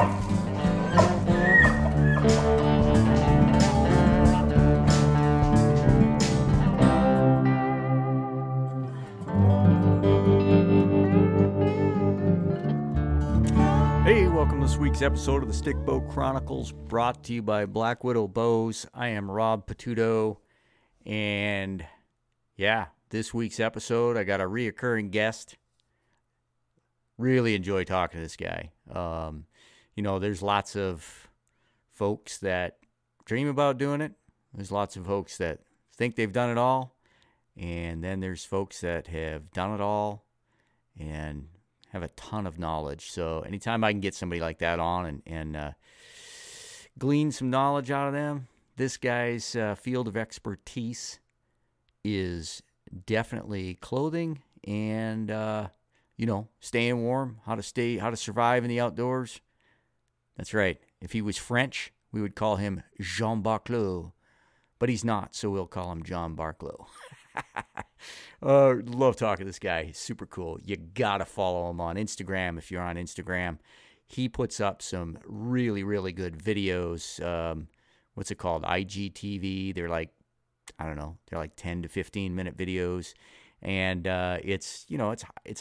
Hey, welcome to this week's episode of the Stickbow Chronicles, brought to you by Blackwidow Bows. I am Rob Patudo, and yeah, this week's episode, I got a reoccurring guest. Really enjoy talking to this guy. There's lots of folks that dream about doing it. There's lots of folks that think they've done it all, and then there's folks that have done it all and have a ton of knowledge. So anytime I can get somebody like that on and glean some knowledge out of them, this guy's field of expertise is definitely clothing and, staying warm, how to survive in the outdoors. That's right. If he was French, we would call him John Barklow, but he's not, so we'll call him John Barklow. Love talking to this guy. He's super cool. You gotta follow him on Instagram if you're on Instagram. He puts up some really, really good videos. What's it called? IGTV. They're like, I don't know, they're like 10 to 15 minute videos. And it's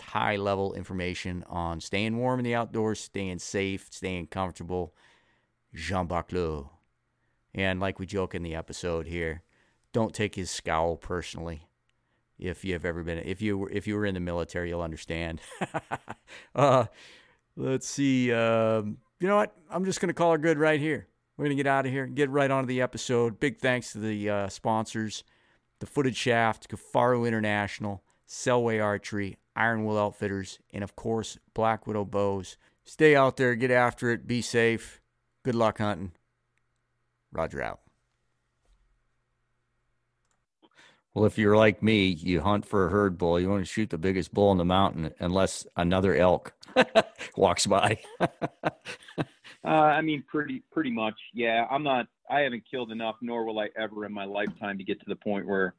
high level information on staying warm in the outdoors, staying safe, staying comfortable. Jean Barklow. And like we joke in the episode here, don't take his scowl personally. If you were in the military, you'll understand. Let's see. You know what? I'm just going to call her good right here. We're going to get out of here and get right on to the episode. Big thanks to the sponsors, the Footed Shaft, Kifaru International, Selway Archery, Ironwill Outfitters, and of course, Blackwidow Bows. Stay out there, get after it, be safe. Good luck hunting. Roger out. Well, if you're like me, you hunt for a herd bull. You want to shoot the biggest bull in the mountain unless another elk walks by. Pretty much. Yeah, I haven't killed enough, nor will I ever in my lifetime to get to the point where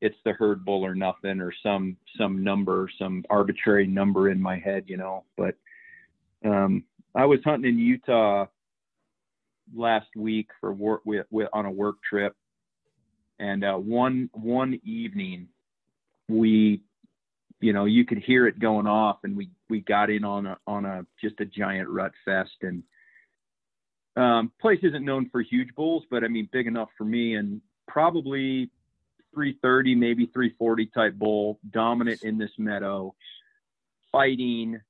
it's the herd bull or nothing or some number, some arbitrary number in my head, But I was hunting in Utah last week for work on a work trip. And one evening, we, you could hear it going off, and we got in on just a giant rut fest. And place isn't known for huge bulls, but big enough for me. And probably 330, maybe 340 type bull, dominant in this meadow, fighting,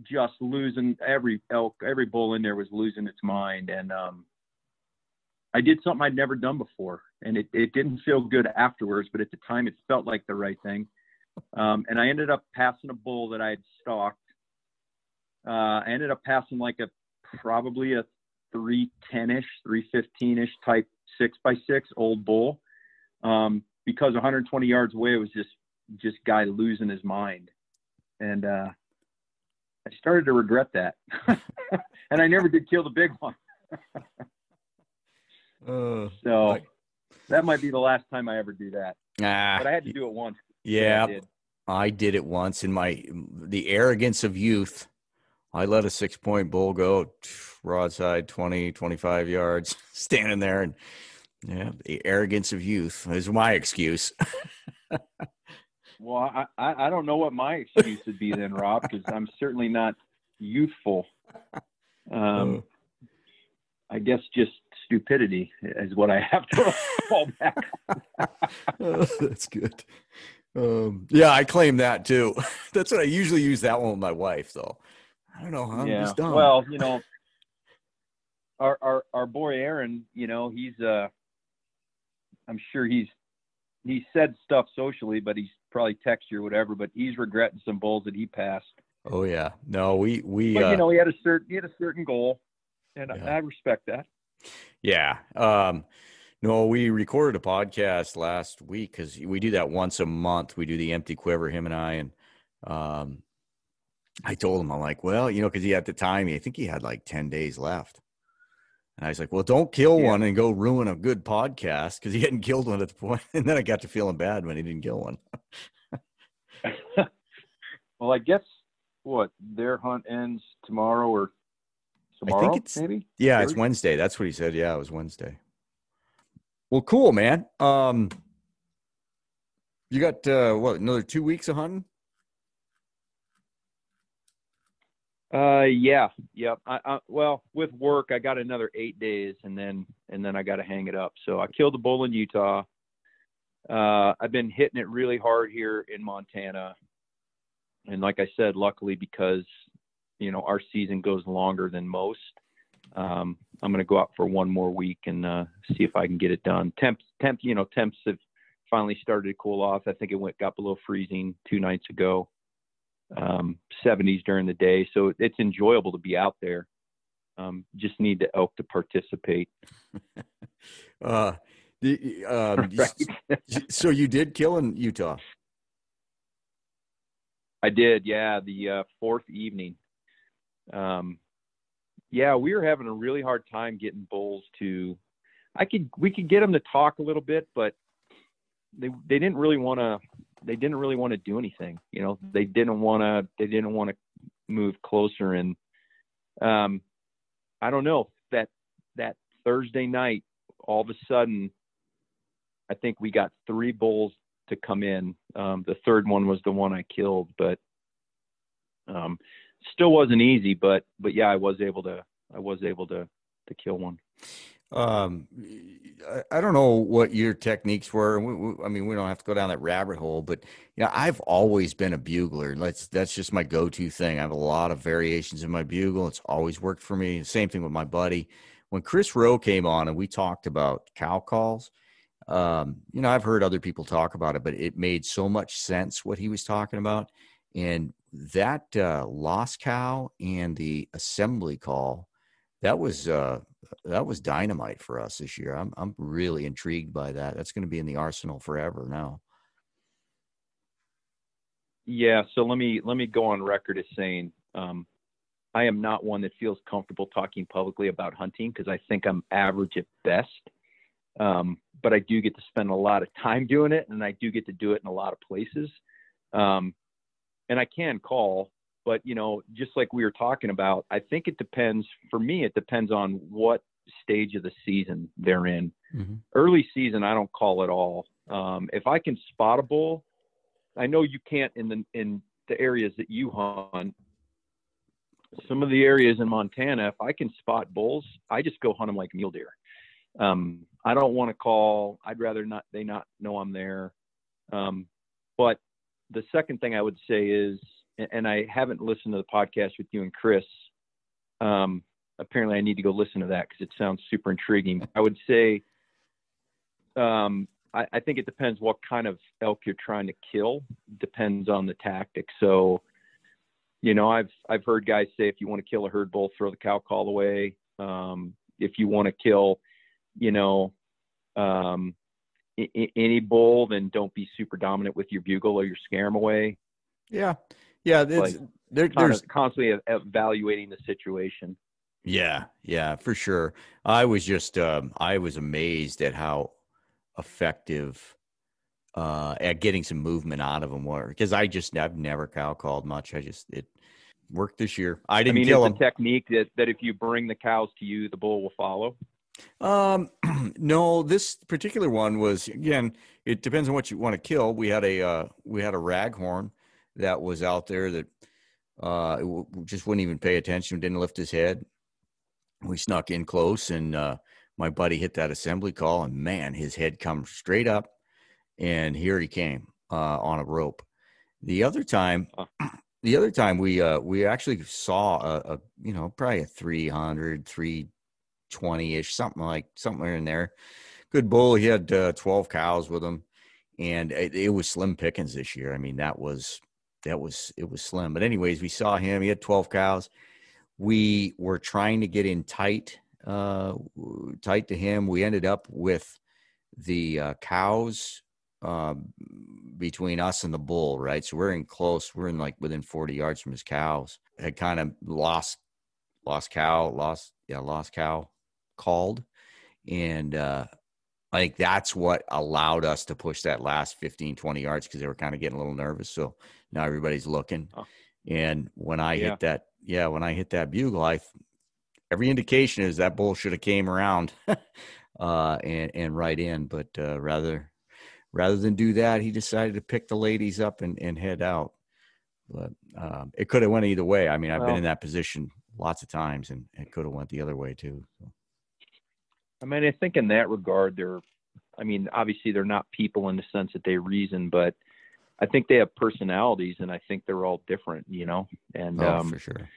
just losing. Every bull in there was losing its mind. And I did something I'd never done before, and it didn't feel good afterwards, but at the time it felt like the right thing. And I ended up passing a bull that I had stalked. I ended up passing probably a 310-ish, 315-ish type 6x6 old bull. Because 120 yards away, it was just guy losing his mind. And I started to regret that. And I never did kill the big one. So that might be the last time I ever do that. But I had to do it once. Yeah, I did it once in the arrogance of youth. I let a 6-point bull go broadside 20, 25 yards, standing there, and the arrogance of youth is my excuse. Well, I don't know what my excuse would be then, Rob, because I'm certainly not youthful. I guess just stupidity is what I have to fall back on. That's good. Yeah, I claim that too. That's what I usually use that one with my wife, though. I don't know. I'm just dumb. Well, our boy Aaron, he's I'm sure he said stuff socially, but he's probably text you or whatever. But he's regretting some bulls that he passed. Oh yeah, no, we. But he had a certain goal, and I respect that. Yeah. No, we recorded a podcast last week because we do that once a month. We do the empty quiver, him and I, and I told him, I'm like, well, because at the time, I think he had like 10 days left. And I was like, well, don't kill one and go ruin a good podcast, because he hadn't killed one at the point. And then I got to feeling bad when he didn't kill one. Well, I guess their hunt ends tomorrow or I think Tomorrow, it's, maybe? yeah, it's Thursday? Wednesday. That's what he said. Yeah, it was Wednesday. Well, cool, man. You got, another 2 weeks of hunting? Yeah, yep. Well, with work, I got another 8 days, and then I got to hang it up. So I killed a bull in Utah. I've been hitting it really hard here in Montana, and like I said, luckily because our season goes longer than most. I'm going to go out for one more week and see if I can get it done. Temps have finally started to cool off. I think it got below freezing 2 nights ago. 70s during the day, so it's enjoyable to be out there. Just need the elk to participate. Right. So you did kill in Utah? I did, yeah. The fourth evening. Yeah, we were having a really hard time getting bulls to. We could get them to talk a little bit, but they didn't really want to. They didn't really want to do anything. They didn't want to move closer. And I don't know, that Thursday night, all of a sudden, I think we got 3 bulls to come in. The third one was the one I killed, but still wasn't easy. But yeah, I was able to kill one. I don't know what your techniques were. I mean, we don't have to go down that rabbit hole, but I've always been a bugler. That's just my go-to thing. I have a lot of variations in my bugle. It's always worked for me. Same thing with my buddy. When Chris Rowe came on and we talked about cow calls, I've heard other people talk about it, but it made so much sense what he was talking about. And that lost cow and the assembly call, that was dynamite for us this year. I'm really intrigued by that. That's going to be in the arsenal forever now. Yeah. So let me go on record as saying, I am not one that feels comfortable talking publicly about hunting because I think I'm average at best. But I do get to spend a lot of time doing it, and I do get to do it in a lot of places. And I can call, but just like we were talking about, I think it depends. For me, it depends on what stage of the season they're in. Mm-hmm. Early season, I don't call at all. If I can spot a bull, I know you can't in the areas that you hunt. Some of the areas in Montana, if I can spot bulls, I just go hunt them like mule deer. I don't want to call. I'd rather they not know I'm there. But the second thing I would say is, and I haven't listened to the podcast with you and Chris. Apparently I need to go listen to that because it sounds super intriguing. I would say, I think it depends what kind of elk you're trying to kill. Depends on the tactic. So, I've heard guys say, if you want to kill a herd bull, throw the cow call away. If you want to kill, any bull, then don't be super dominant with your bugle or you scare them away. Yeah. Yeah. There's constantly evaluating the situation. Yeah, for sure. I was just, I was amazed at how effective at getting some movement out of them were, because I've never cow called much. It worked this year. I didn't kill them. It's a technique that if you bring the cows to you, the bull will follow. No, this particular one was, again, it depends on what you want to kill. We had a raghorn that was out there that just wouldn't even pay attention, didn't lift his head. We snuck in close, and my buddy hit that assembly call, and man, his head comes straight up, and here he came on a rope. The other time we actually saw probably a 300, 320-ish, somewhere in there. Good bull. He had 12 cows with him, and it was slim pickings this year. I mean, it was slim. But anyways, we saw him. He had 12 cows. We were trying to get in tight to him. We ended up with the cows between us and the bull, right? So we're in close. We're in within 40 yards from his cows. Had kind of lost cow called. And I think that's what allowed us to push that last 15, 20 yards, because they were kind of getting a little nervous. So now everybody's looking. And when I hit that bugle, every indication is that bull should have came around and right in, but rather than do that, he decided to pick the ladies up and head out. But it could have went either way. I mean, I've been in that position lots of times, and it could have went the other way too. So. I mean, I think in that regard, obviously they're not people in the sense that they reason, but I think they have personalities, and I think they're all different, and for sure.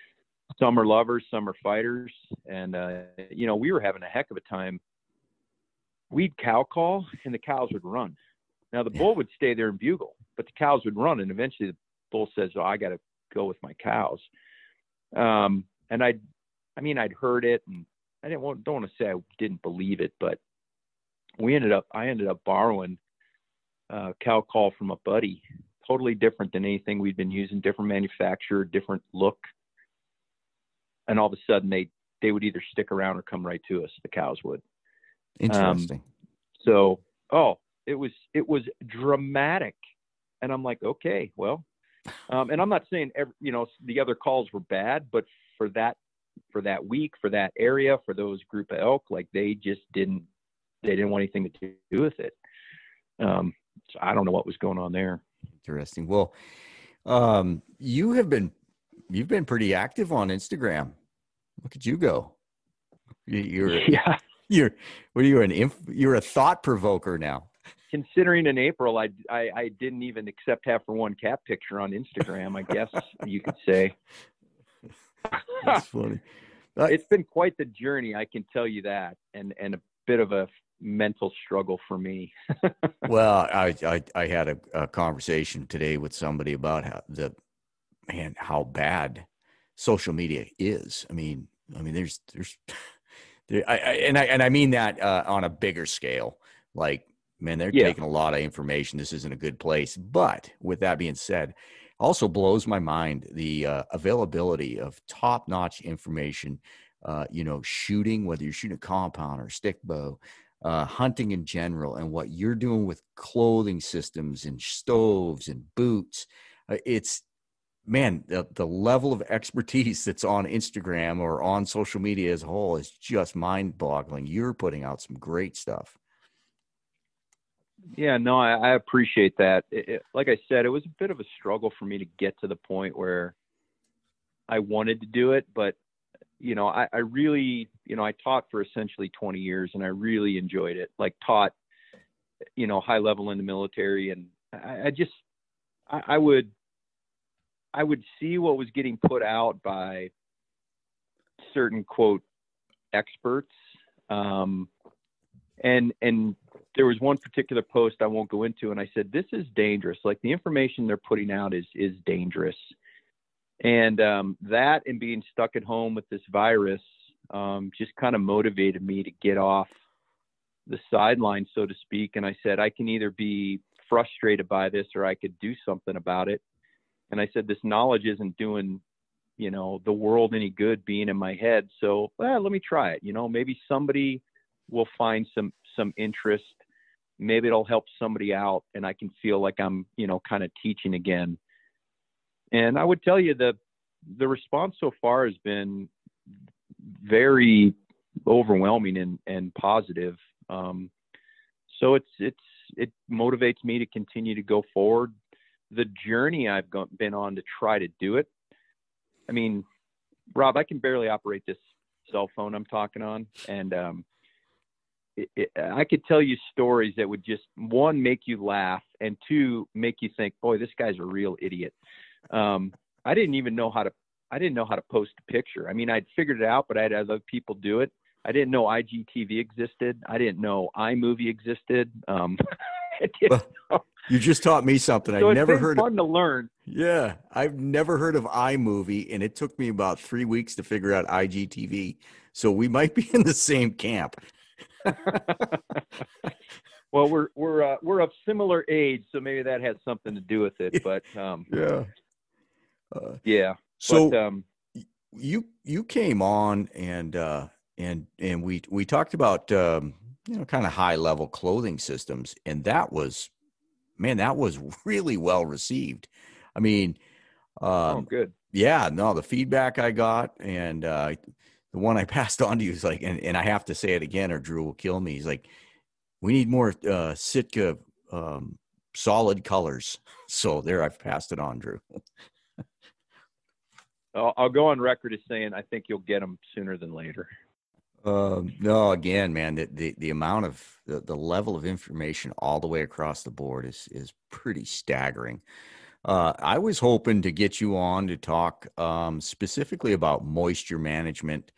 Some are lovers, some are fighters. And, we were having a heck of a time. We'd cow call and the cows would run. Now the bull would stay there and bugle, but the cows would run. And eventually the bull says, "Oh, I got to go with my cows." And I'd heard it, and I don't want to say I didn't believe it, but I ended up borrowing a cow call from a buddy, totally different than anything we'd been using, different manufacturer, different look. And all of a sudden they would either stick around or come right to us. The cows would. Interesting. It was dramatic. And I'm like, okay, well, and I'm not saying the other calls were bad, but for that week, for that area, for those group of elk, like they didn't want anything to do with it. So I don't know what was going on there. Interesting. Well, you've been pretty active on Instagram. Look at you go. You're a thought provoker now. Considering in April, I didn't even accept half for one cat picture on Instagram, I guess you could say. That's funny. It's been quite the journey, I can tell you that, and a bit of a mental struggle for me. Well, I had a conversation today with somebody about how bad social media is. I mean, I mean that on a bigger scale. Like, man, they're taking a lot of information. This isn't a good place. But with that being said, also blows my mind the availability of top-notch information. Shooting, whether you're shooting a compound or stickbow, hunting in general, and what you're doing with clothing systems and stoves and boots. The level of expertise that's on Instagram or on social media as a whole is just mind-boggling. You're putting out some great stuff. Yeah, no, I appreciate that. Like I said, it was a bit of a struggle for me to get to the point where I wanted to do it, but I really, I taught for essentially 20 years and I really enjoyed it. Like taught, high level in the military. And I would see what was getting put out by certain quote experts. And there was one particular post I won't go into, and I said, this is dangerous. Like the information they're putting out is dangerous. And that and being stuck at home with this virus just kind of motivated me to get off the sideline, so to speak. And I said, I can either be frustrated by this or I could do something about it. And I said, this knowledge isn't doing, the world any good being in my head. So let me try it. Maybe somebody will find some interest. Maybe it'll help somebody out and I can feel like I'm, kind of teaching again. And I would tell you the response so far has been very overwhelming and positive. So it motivates me to continue to go forward. The journey I've been on to try to do it. I mean, Rob, I can barely operate this cell phone I'm talking on. And I could tell you stories that would just, one, make you laugh, and two, make you think, boy, this guy's a real idiot. I didn't know how to post a picture. I mean, I'd figured it out, but I had other people do it. I didn't know IGTV existed. I didn't know iMovie existed. You just taught me something. So I've never heard. Fun to learn. Yeah, I've never heard of iMovie, and it took me about 3 weeks to figure out IGTV. So we might be in the same camp. Well, we're of similar age, so maybe that has something to do with it. But yeah. So but, you came on and we talked about kind of high level clothing systems, and that was really well received. I mean, good. Yeah, no, the feedback I got, and the one I passed on to you is like, and I have to say it again or Drew will kill me. He's like, we need more Sitka solid colors. So there, I've passed it on, Drew. I'll go on record as saying I think you'll get them sooner than later. No, again, man, the amount of the level of information all the way across the board is pretty staggering. I was hoping to get you on to talk specifically about moisture management.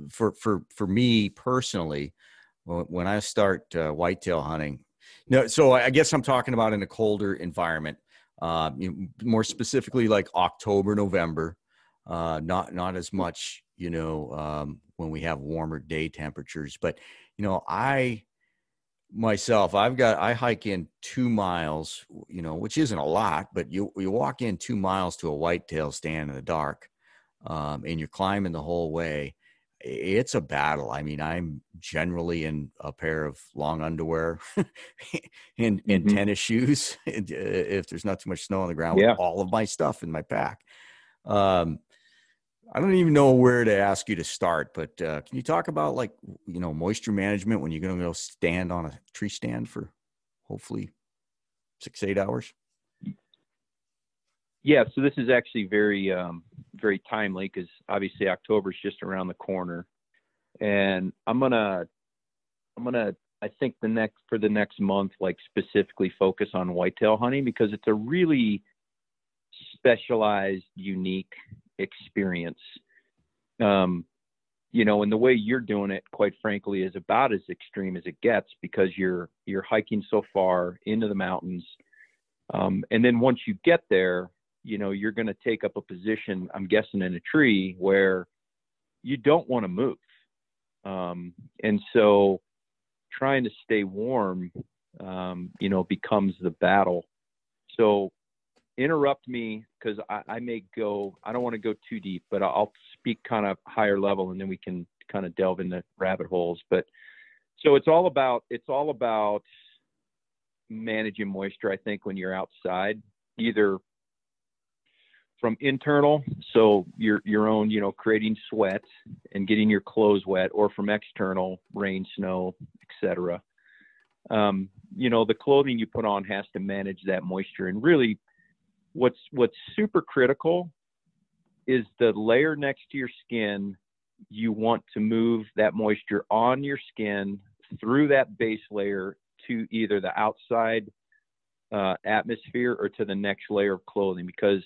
For me personally, when I start whitetail hunting, no, so I guess I'm talking about in a colder environment, more specifically like October, November, not as much, when we have warmer day temperatures, but I hike in 2 miles, which isn't a lot, but you walk in 2 miles to a whitetail stand in the dark, and you're climbing the whole way. It's a battle. I mean, I'm generally in a pair of long underwear and tennis shoes if there's not too much snow on the ground, with all of my stuff in my pack. I don't even know where to ask you to start, but can you talk about moisture management when you're going to go stand on a tree stand for hopefully 6-8 hours? Yeah. So this is actually very, very timely because obviously October is just around the corner, and I'm going to, I think for the next month, specifically focus on whitetail hunting because it's a really specialized, unique experience. And the way you're doing it, quite frankly, is about as extreme as it gets because you're hiking so far into the mountains. And then once you get there, you're going to take up a position, I'm guessing, in a tree where you don't want to move. And so trying to stay warm, becomes the battle. So interrupt me because I may go, I don't want to go too deep, but I'll speak kind of higher level and then we can kind of delve into rabbit holes. But so it's all about managing moisture, I think, when you're outside, either from internal, so your own, creating sweat and getting your clothes wet, or from external, rain, snow, etc. The clothing you put on has to manage that moisture. And really, what's super critical is the layer next to your skin. You want to move that moisture on your skin through that base layer to either the outside atmosphere or to the next layer of clothing, because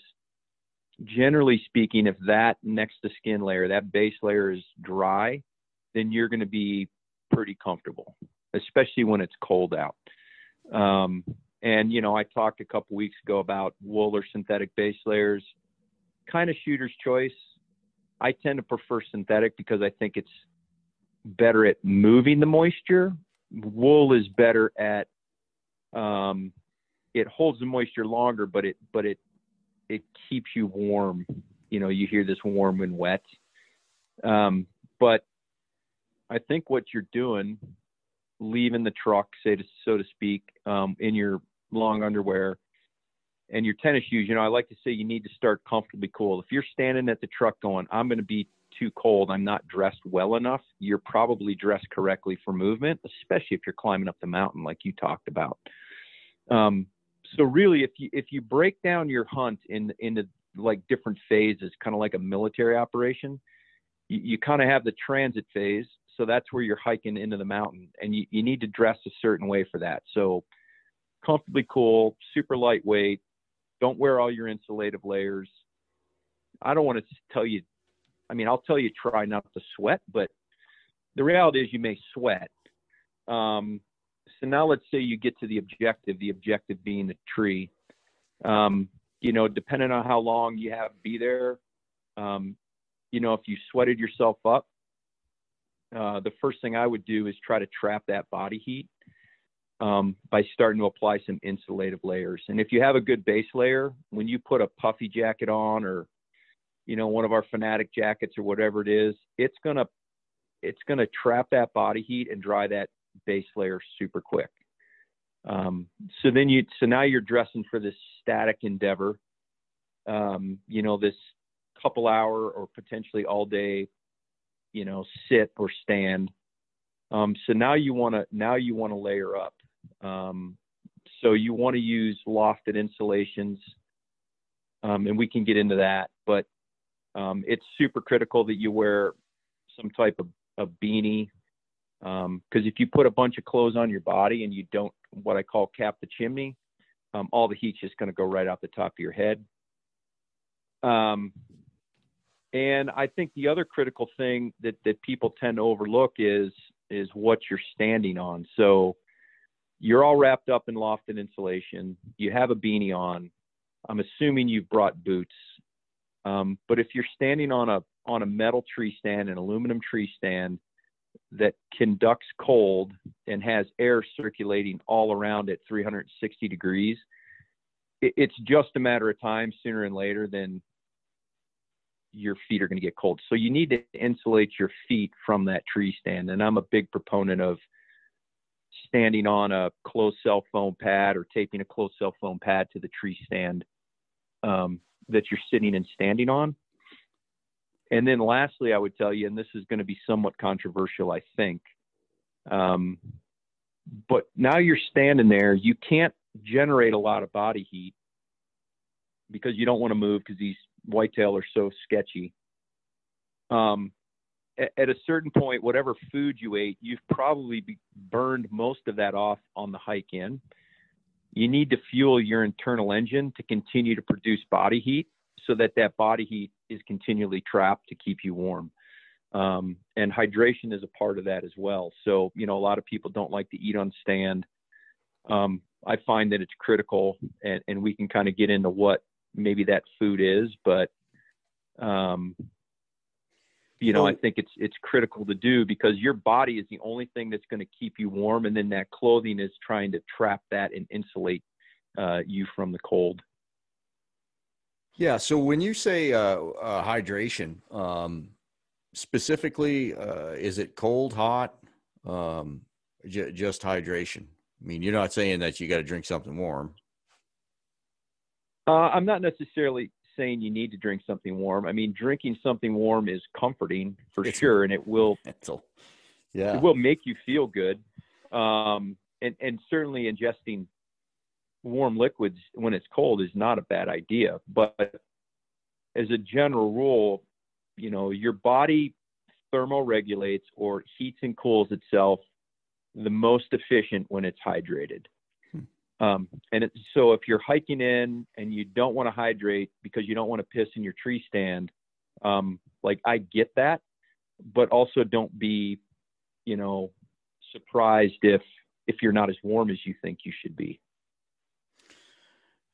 generally speaking, if that next to skin layer, that base layer, is dry, then you're going to be pretty comfortable, especially when it's cold out. And, I talked a couple weeks ago about wool or synthetic base layers, kind of shooter's choice. I tend to prefer synthetic because I think it's better at moving the moisture. Wool is better at, it holds the moisture longer, but it keeps you warm. You hear this warm and wet. But I think what you're doing, leaving the truck, so to speak, in your long underwear and your tennis shoes, I like to say you need to start comfortably cool. If you're standing at the truck going, I'm going to be too cold, I'm not dressed well enough, you're probably dressed correctly for movement, especially if you're climbing up the mountain like you talked about. So really, if you break down your hunt into different phases, kind of like a military operation, you kind of have the transit phase. So that's where you're hiking into the mountain, and you need to dress a certain way for that. So comfortably cool, super lightweight. Don't wear all your insulative layers. I don't want to tell you, I'll tell you try not to sweat, but the reality is you may sweat. So now let's say you get to the objective being the tree. Depending on how long you have to be there, if you sweated yourself up, the first thing I would do is try to trap that body heat by starting to apply some insulative layers. And if you have a good base layer, when you put a puffy jacket on, or one of our Fanatic jackets or whatever it is, it's gonna trap that body heat and dry that base layer super quick. So now you're dressing for this static endeavor, this couple hour or potentially all day, sit or stand. So now you want to layer up. So you want to use lofted insulations, and we can get into that, but it's super critical that you wear some type of beanie, because if you put a bunch of clothes on your body and you don't, what I call cap the chimney, all the heat's just going to go right out the top of your head. And I think the other critical thing that people tend to overlook is what you're standing on. So you're all wrapped up in lofted insulation. You have a beanie on. I'm assuming you've brought boots. But if you're standing on a metal tree stand, an aluminum tree stand that conducts cold and has air circulating all around at 360 degrees, it's just a matter of time, sooner and later, then your feet are going to get cold. So you need to insulate your feet from that tree stand. And I'm a big proponent of standing on a closed cell foam pad or taping a closed cell foam pad to the tree stand that you're sitting and standing on. And then lastly, I would tell you, and this is going to be somewhat controversial, I think, but now you're standing there, you can't generate a lot of body heat because you don't want to move because these whitetail are so sketchy. At a certain point, whatever food you ate, you've probably burned most of that off on the hike in. You need to fuel your internal engine to continue to produce body heat so that body heat is continually trapped to keep you warm. And hydration is a part of that as well. So, a lot of people don't like to eat on stand. I find that it's critical, and we can kind of get into what maybe that food is, but, I think it's critical to do because your body is the only thing that's going to keep you warm. And then that clothing is trying to trap that and insulate you from the cold. Yeah. So when you say hydration, specifically, is it cold, hot, just hydration? I mean, you're not saying that you got to drink something warm. I'm not necessarily saying you need to drink something warm. I mean, drinking something warm is comforting for sure, and it will make you feel good. And certainly ingesting warm liquids when it's cold is not a bad idea. But as a general rule, your body thermoregulates or heats and cools itself the most efficient when it's hydrated. So if you're hiking in and you don't want to hydrate because you don't want to piss in your tree stand, I get that, but also don't be, surprised if you're not as warm as you think you should be.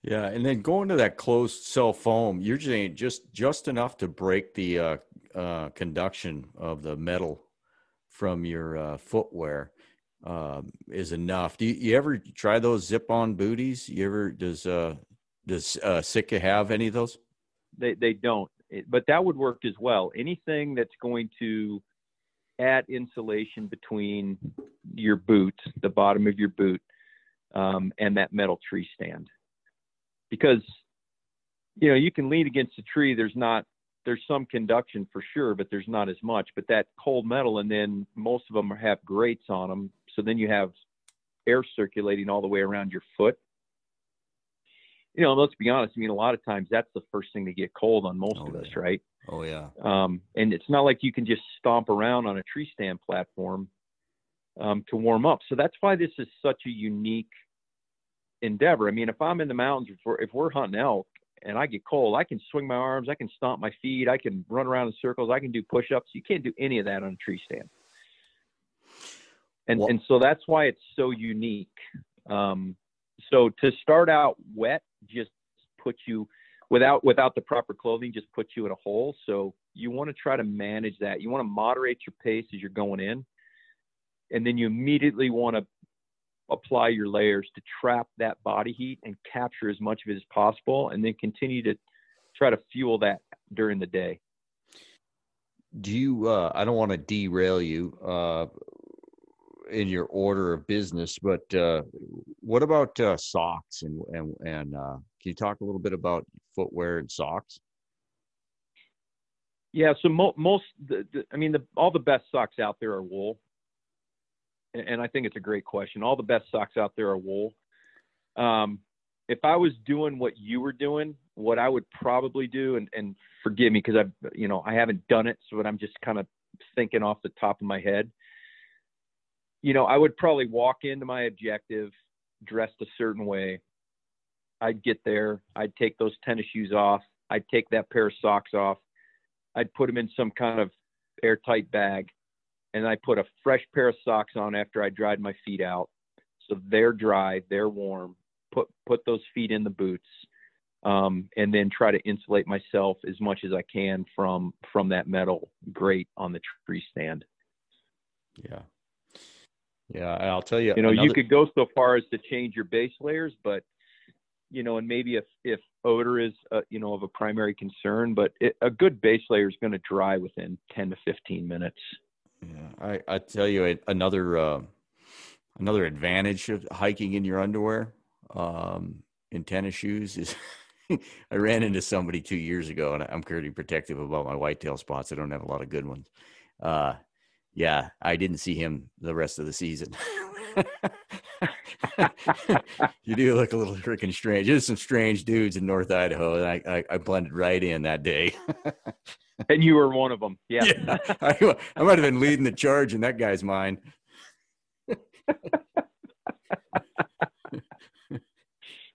Yeah. And then going to that closed cell foam, you're saying just enough to break the conduction of the metal from your footwear. Is enough. Do you ever try those zip-on booties? Does Sitka have any of those? They don't, but that would work as well. Anything that's going to add insulation between your boot, the bottom of your boot, and that metal tree stand, because you can lean against a tree. There's some conduction for sure, but there's not as much. But that cold metal, and then most of them have grates on them. So then you have air circulating all the way around your foot. Let's be honest. I mean, a lot of times that's the first thing to get cold on most of us, right? Oh, yeah. And it's not like you can just stomp around on a tree stand platform to warm up. So that's why this is such a unique endeavor. I mean, if I'm in the mountains, if we're hunting elk and I get cold, I can swing my arms, I can stomp my feet, I can run around in circles, I can do push-ups. You can't do any of that on a tree stand. And so that's why it's so unique. So to start out wet, just put you without the proper clothing, just put you in a hole. So you want to try to manage that. You want to moderate your pace as you're going in. And then you immediately want to apply your layers to trap that body heat and capture as much of it as possible. And then continue to try to fuel that during the day. Do you, I don't want to derail you, in your order of business, but what about socks and can you talk a little bit about footwear and socks? Yeah. So all the best socks out there are wool. And I think it's a great question. All the best socks out there are wool. If I was doing what you were doing, what I would probably do, and forgive me, because I haven't done it. So I'm just kind of thinking off the top of my head. I would probably walk into my objective dressed a certain way. I'd get there. I'd take those tennis shoes off. I'd take that pair of socks off. I'd put them in some kind of airtight bag. And I put a fresh pair of socks on after I dried my feet out. So they're dry, they're warm. Put those feet in the boots. And then try to insulate myself as much as I can from that metal grate on the tree stand. Yeah. Yeah, I'll tell you. You could go so far as to change your base layers, but and maybe if odor is of a primary concern, but a good base layer is going to dry within 10 to 15 minutes. Yeah, I tell you another advantage of hiking in your underwear in tennis shoes is I ran into somebody 2 years ago, and I'm pretty protective about my whitetail spots. I don't have a lot of good ones. Yeah, I didn't see him the rest of the season. You do look a little freaking strange. There's some strange dudes in North Idaho, and I blended right in that day. And you were one of them. Yeah. Yeah, I might have been leading the charge in that guy's mind.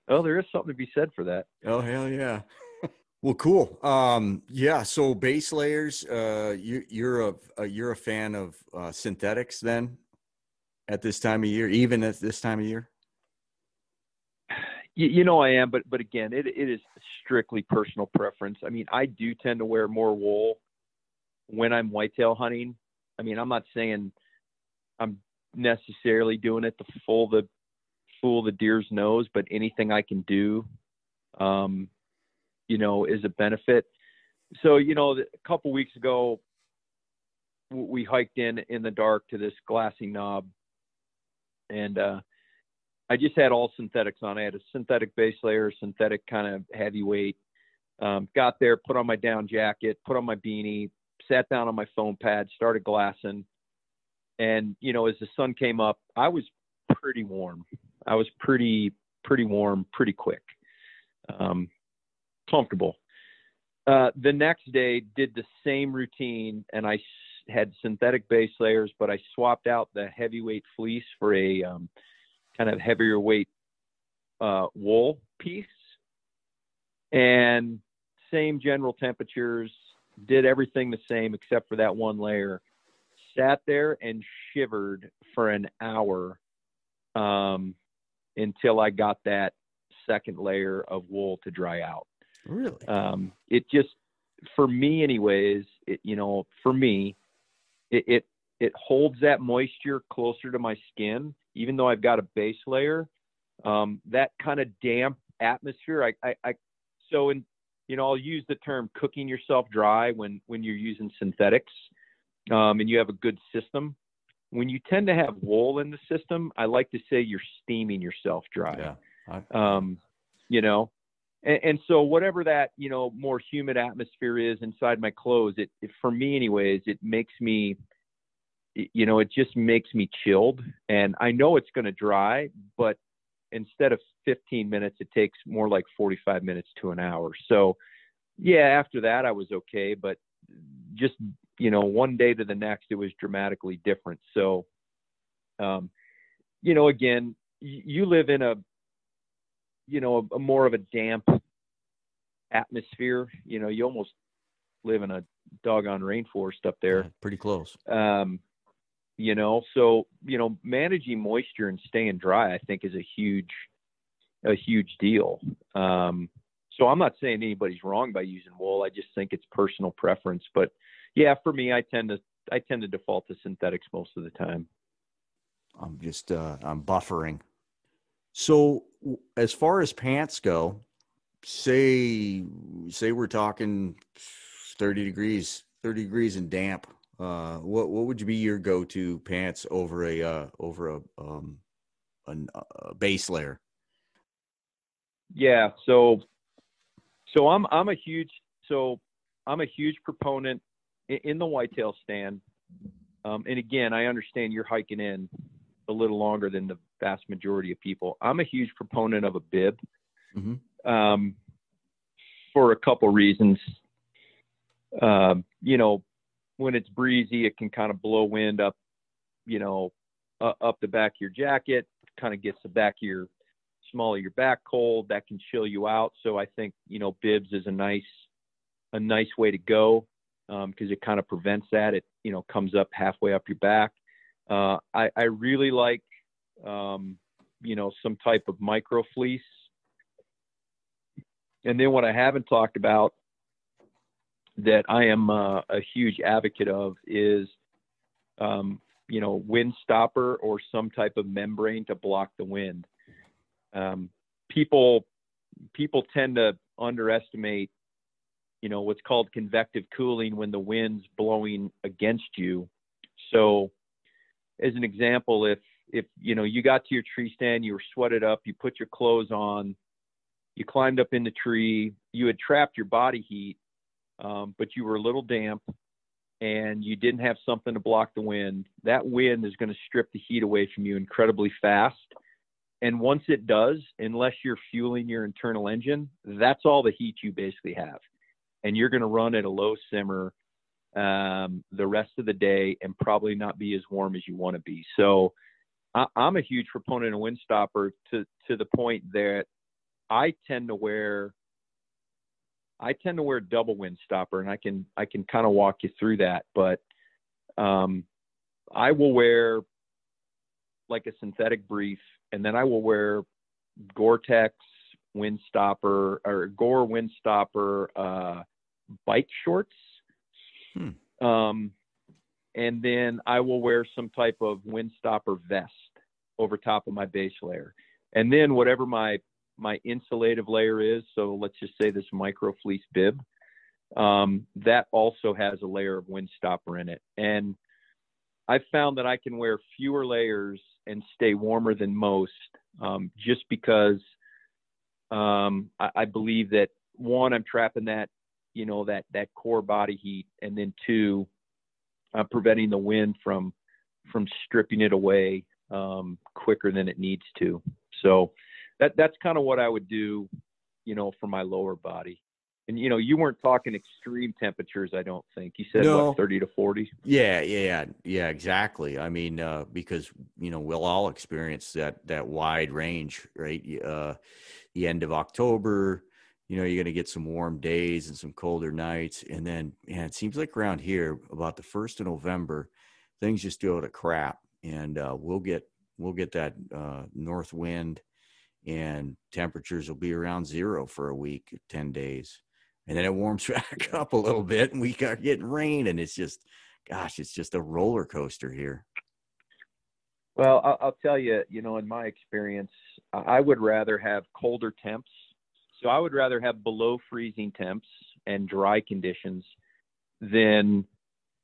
Oh, there is something to be said for that. Oh, hell yeah. Well, cool. Yeah. So base layers, you're a fan of synthetics then at this time of year, even at this time of year? I am, but again, it is strictly personal preference. I mean, I do tend to wear more wool when I'm whitetail hunting. I mean, I'm not saying I'm necessarily doing it to fool the deer's nose, but anything I can do, is a benefit. So, a couple weeks ago, we hiked in the dark to this glassy knob, and I just had all synthetics on. I had a synthetic base layer, synthetic kind of heavyweight. Got there, put on my down jacket, put on my beanie, sat down on my foam pad, started glassing. And, as the sun came up, I was pretty warm. I was pretty warm, pretty quick, comfortable. The next day did the same routine, and I had synthetic base layers, but I swapped out the heavyweight fleece for a kind of heavier weight wool piece, and same general temperatures, did everything the same except for that one layer. Sat there and shivered for an hour until I got that second layer of wool to dry out. Really? It just, for me anyways, it holds that moisture closer to my skin, even though I've got a base layer. That kind of damp atmosphere, I'll use the term cooking yourself dry when you're using synthetics, and you have a good system. When you tend to have wool in the system, I like to say you're steaming yourself dry. Yeah. And so whatever that, more humid atmosphere is inside my clothes, it for me anyways, it makes me, it just makes me chilled. And I know it's going to dry, but instead of 15 minutes, it takes more like 45 minutes to an hour. So yeah, after that I was okay, but just, one day to the next, it was dramatically different. So, again, you live in a more of a damp atmosphere. You almost live in a doggone rainforest up there. Yeah, pretty close. So, managing moisture and staying dry, I think, is a huge deal. So I'm not saying anybody's wrong by using wool. I just think it's personal preference. But yeah, for me, I tend to default to synthetics most of the time. I'm just, I'm buffering. So as far as pants go, say we're talking 30 degrees and damp. What would be your go-to pants over a base layer? Yeah. So I'm a huge proponent in the whitetail stand, and again, I understand you're hiking in a little longer than the vast majority of people. I'm a huge proponent of a bib, for a couple reasons. You know, when it's breezy, it can kind of blow wind up, you know, up the back of your jacket, kind of gets the back of your small of your back cold. That can chill you out. So I think, you know, bibs is a nice way to go, because it kind of prevents that. It, you know, comes up halfway up your back. I really like, you know, some type of micro fleece. And then what I haven't talked about that I am a huge advocate of is, you know, wind stopper or some type of membrane to block the wind. People tend to underestimate, you know, what's called convective cooling when the wind's blowing against you. So as an example, if, you know, you got to your tree stand, you were sweated up, you put your clothes on, you climbed up in the tree, you had trapped your body heat, but you were a little damp and you didn't have something to block the wind, that wind is going to strip the heat away from you incredibly fast. And once it does, unless you're fueling your internal engine, that's all the heat you basically have. And you're going to run at a low simmer the rest of the day and probably not be as warm as you want to be. So I'm a huge proponent of wind stopper to the point that I tend to wear double wind stopper, and I can kind of walk you through that. But I will wear like a synthetic brief, and then I will wear Gore-Tex wind stopper or Gore wind stopper bike shorts. And then I will wear some type of wind stopper vest over top of my base layer. And then whatever my insulative layer is, so let's just say this micro fleece bib, that also has a layer of wind stopper in it. And I've found that I can wear fewer layers and stay warmer than most, just because I believe that, one, I'm trapping that, you know, that core body heat, and then two, preventing the wind from stripping it away quicker than it needs to. So that's kind of what I would do, you know, for my lower body. And, you know, you weren't talking extreme temperatures, I don't think. You said, No. what, 30 to 40? Yeah, exactly. I mean, because, you know, we'll all experience that wide range, right? The end of October, you know, you're going to get some warm days and some colder nights. And then, man, it seems like around here, about the 1st of November, things just go to crap. And we'll get that north wind, and temperatures will be around 0 for a week, 10 days. And then it warms back up a little bit, and we start getting rain, and it's just a roller coaster here. Well, I'll tell you, you know, in my experience, I would rather have colder temps. So I would rather have below freezing temps and dry conditions than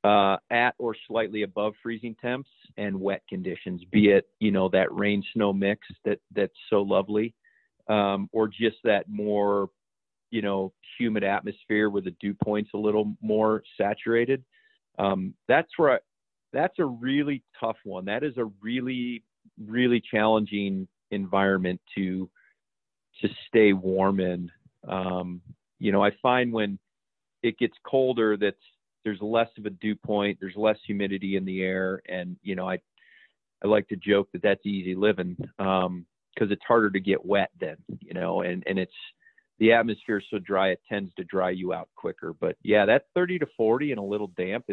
at or slightly above freezing temps and wet conditions, be it, you know, that rain snow mix that's so lovely, or just that more, you know, humid atmosphere where the dew point's a little more saturated. That's a really tough one. That is a really, really challenging environment to stay warm in. You know, I find when it gets colder, there's less of a dew point, there's less humidity in the air. And, you know, I like to joke that that's easy living, because it's harder to get wet then, you know, and it's, the atmosphere is so dry, it tends to dry you out quicker. But yeah, that 30 to 40 and a little damp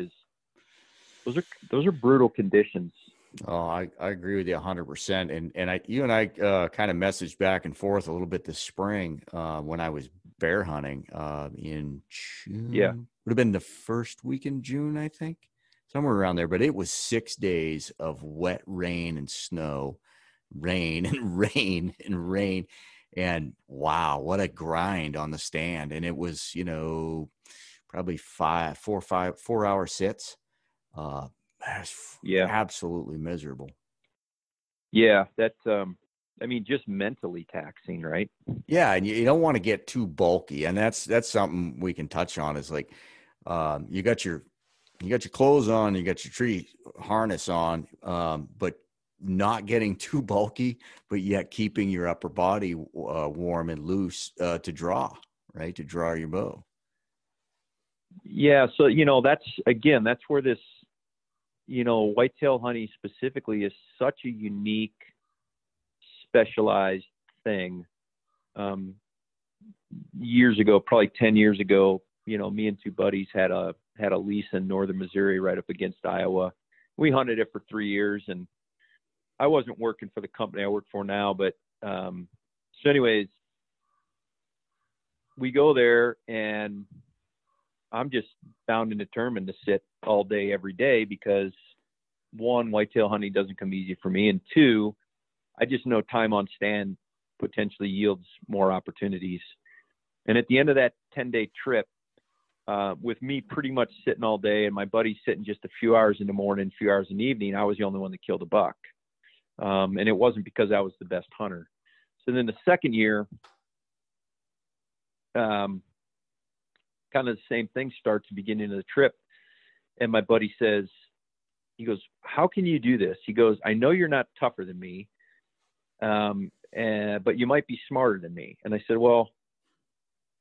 those are brutal conditions. Oh, I agree with you 100%. And you and I kind of messaged back and forth a little bit this spring when I was bear hunting in June. Yeah. Would have been the first week in June, I think, somewhere around there. But it was 6 days of wet rain and snow, rain and rain and rain. And wow, what a grind on the stand. And it was, you know, probably 4 hour sits. Yeah, absolutely miserable. Yeah, that's I mean, just mentally taxing, right? Yeah, and you don't want to get too bulky, and that's something we can touch on. Is like you got your you got your clothes on, you got your tree harness on, but not getting too bulky, but yet keeping your upper body warm and loose to draw, right? To draw your bow. Yeah. So, that's where this, whitetail hunting specifically is such a unique, specialized thing. Years ago, probably 10 years ago, me and two buddies had a lease in northern Missouri right up against Iowa. We hunted it for 3 years, and I wasn't working for the company I work for now, but so anyways, we go there, and I'm just bound and determined to sit all day, every day, because one, whitetail hunting doesn't come easy for me. And two, I just know time on stand potentially yields more opportunities. And at the end of that 10-day trip, with me pretty much sitting all day and my buddy sitting just a few hours in the morning, a few hours in the evening, I was the only one that killed a buck. And it wasn't because I was the best hunter. So then the second year, kind of the same thing starts at the beginning of the trip. And my buddy says, he goes, "How can you do this?" He goes, "I know you're not tougher than me, but you might be smarter than me." And I said, "Well,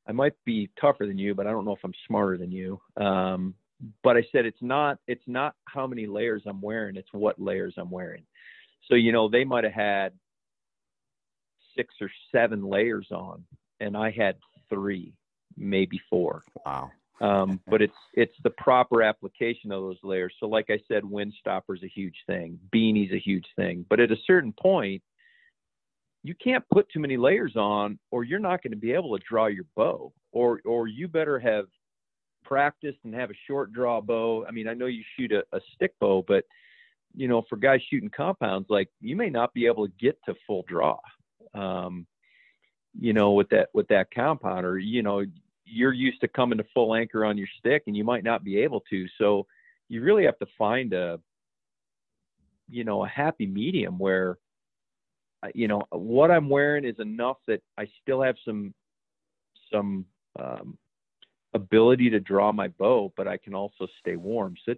I might be tougher than you, but I don't know if I'm smarter than you." But I said, it's not how many layers I'm wearing, it's what layers I'm wearing. So, they might've had 6 or 7 layers on, and I had 3, maybe 4. Wow. But it's the proper application of those layers. So like I said, wind stopper's a huge thing. Beanie's a huge thing. But at a certain point, you can't put too many layers on, or you're not going to be able to draw your bow, or you better have practiced and have a short draw bow. I mean, I know you shoot a stick bow, but for guys shooting compounds, like, you may not be able to get to full draw, with that compound, or, you're used to coming to full anchor on your stick, and you might not be able to. So you really have to find a happy medium where, what I'm wearing is enough that I still have some ability to draw my bow, but I can also stay warm. So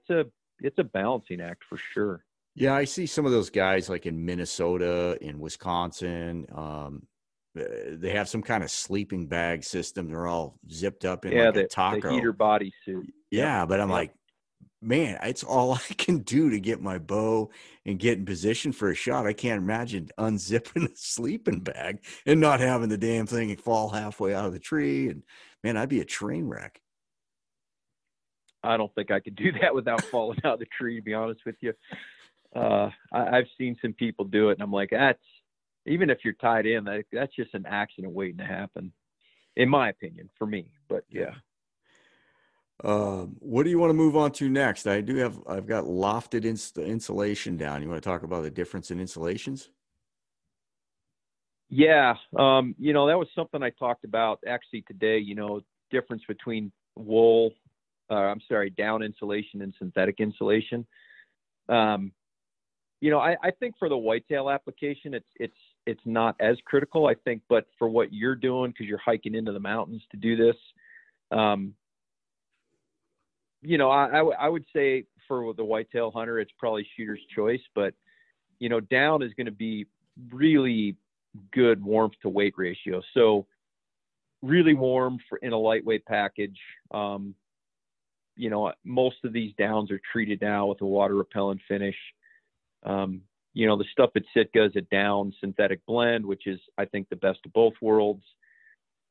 it's a balancing act for sure. Yeah, I see some of those guys like in Minnesota, in Wisconsin. They have some kind of sleeping bag system. They're all zipped up in like a taco. The heater bodysuit. Yeah, but I'm like, man, it's all I can do to get my bow and get in position for a shot. I can't imagine unzipping a sleeping bag and not having the damn thing fall halfway out of the tree. And man, I'd be a train wreck. I don't think I could do that without falling out of the tree, to be honest with you. I've seen some people do it, and I'm like, even if you're tied in, that's just an accident waiting to happen, in my opinion, for me. But yeah. What do you want to move on to next? I've got lofted insulation down. You want to talk about the difference in insulations? Yeah. That was something I talked about actually today, difference between down insulation and synthetic insulation. I think for the whitetail application, it's not as critical, I think, but for what you're doing, because you're hiking into the mountains to do this, I would say for the whitetail hunter, it's probably shooter's choice, but, down is going to be really good warmth to weight ratio. So really warm in a lightweight package. Most of these downs are treated now with a water repellent finish. The stuff at Sitka is a down synthetic blend, which is, I think, the best of both worlds.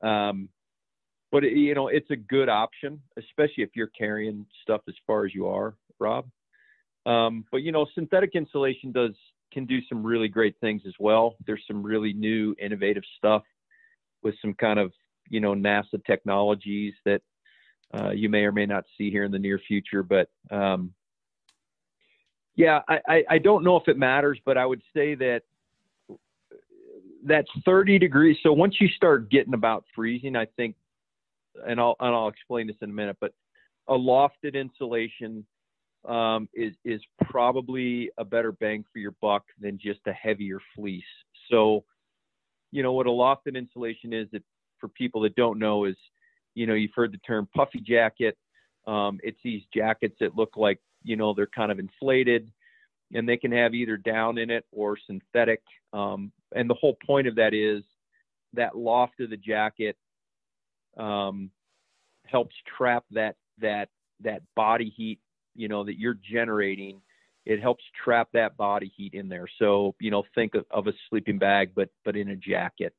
But it's a good option, especially if you're carrying stuff as far as you are, Rob. But synthetic insulation can do some really great things as well. There's some really new, innovative stuff with some kind of, NASA technologies that you may or may not see here in the near future. But I don't know if it matters, but I would say that that's 30 degrees. So once you start getting about freezing, I think, and I'll explain this in a minute, but a lofted insulation is probably a better bang for your buck than just a heavier fleece. So, what a lofted insulation is, that for people that don't know, is, you've heard the term puffy jacket. It's these jackets that look like, they're kind of inflated, and they can have either down in it or synthetic. And the whole point of that is that loft of the jacket helps trap that body heat, that you're generating. It helps trap that body heat in there. So, think of a sleeping bag, but in a jacket,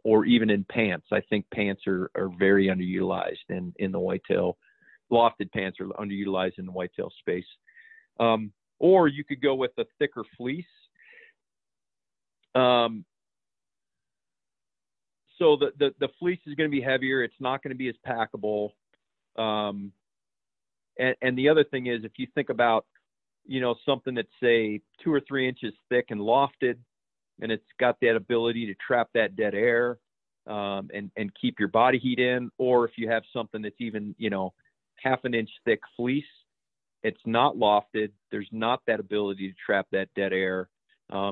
or even in pants. I think pants are very underutilized in the whitetail. Lofted pants are underutilized in the whitetail space. Or you could go with a thicker fleece. So the fleece is going to be heavier. It's not going to be as packable. And the other thing is, if you think about, something that's, say, 2 or 3 inches thick and lofted, and it's got that ability to trap that dead air, and keep your body heat in, or if you have something that's even, half an inch thick fleece, it's not lofted. There's not that ability to trap that dead air.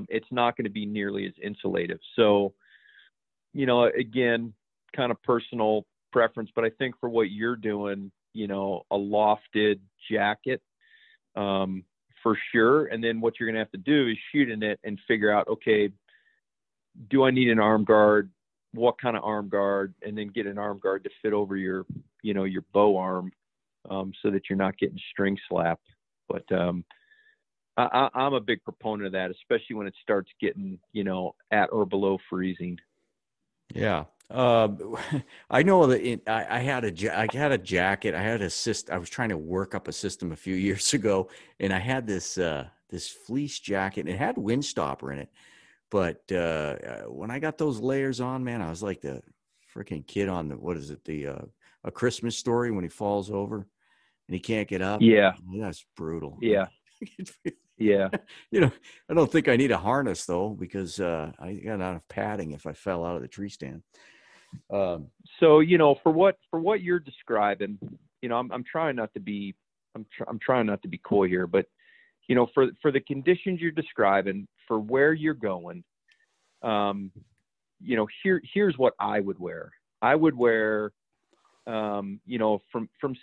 It's not going to be nearly as insulative. So, again, kind of personal preference, but I think for what you're doing, a lofted jacket, for sure. And then what you're going to have to do is shoot in it and figure out, okay, do I need an arm guard? What kind of arm guard? And then get an arm guard to fit over your bow arm, so that you're not getting string slapped. But I'm a big proponent of that, especially when it starts getting, at or below freezing. Yeah. I know that I had a jacket. I was trying to work up a system a few years ago, and I had this fleece jacket, and it had windstopper in it. But when I got those layers on, man, I was like the freaking kid on A Christmas Story, when he falls over and he can't get up. Yeah. That's brutal. Yeah. Yeah. I don't think I need a harness though, because I got enough padding if I fell out of the tree stand. So, for what you're describing, I'm trying not to be coy here, but, for the conditions you're describing, for where you're going, here's what I would wear. I would wear, from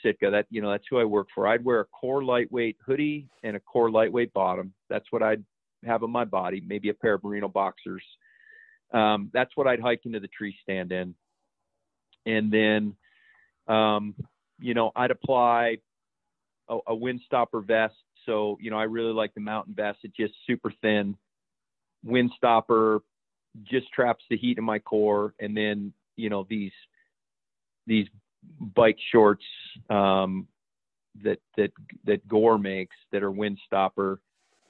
Sitka, that's who I work for. I'd wear a core lightweight hoodie and a core lightweight bottom. That's what I'd have on my body, maybe a pair of merino boxers. That's what I'd hike into the tree stand in. And then, I'd apply a windstopper vest. So, I really like the mountain vest. It's just super thin. Windstopper just traps the heat in my core. And then, these bike shorts that Gore makes that are windstopper.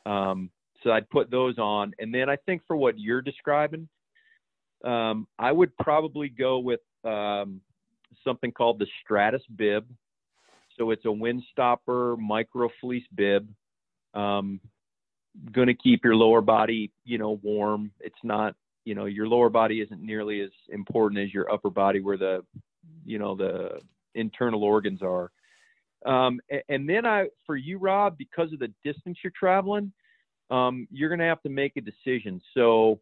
So I'd put those on. And then I think for what you're describing, I would probably go with something called the Stratus bib. So it's a windstopper micro fleece bib. Going to keep your lower body, warm. It's not, your lower body isn't nearly as important as your upper body, where the internal organs are. And then for you, Rob, because of the distance you're traveling, you're going to have to make a decision. So,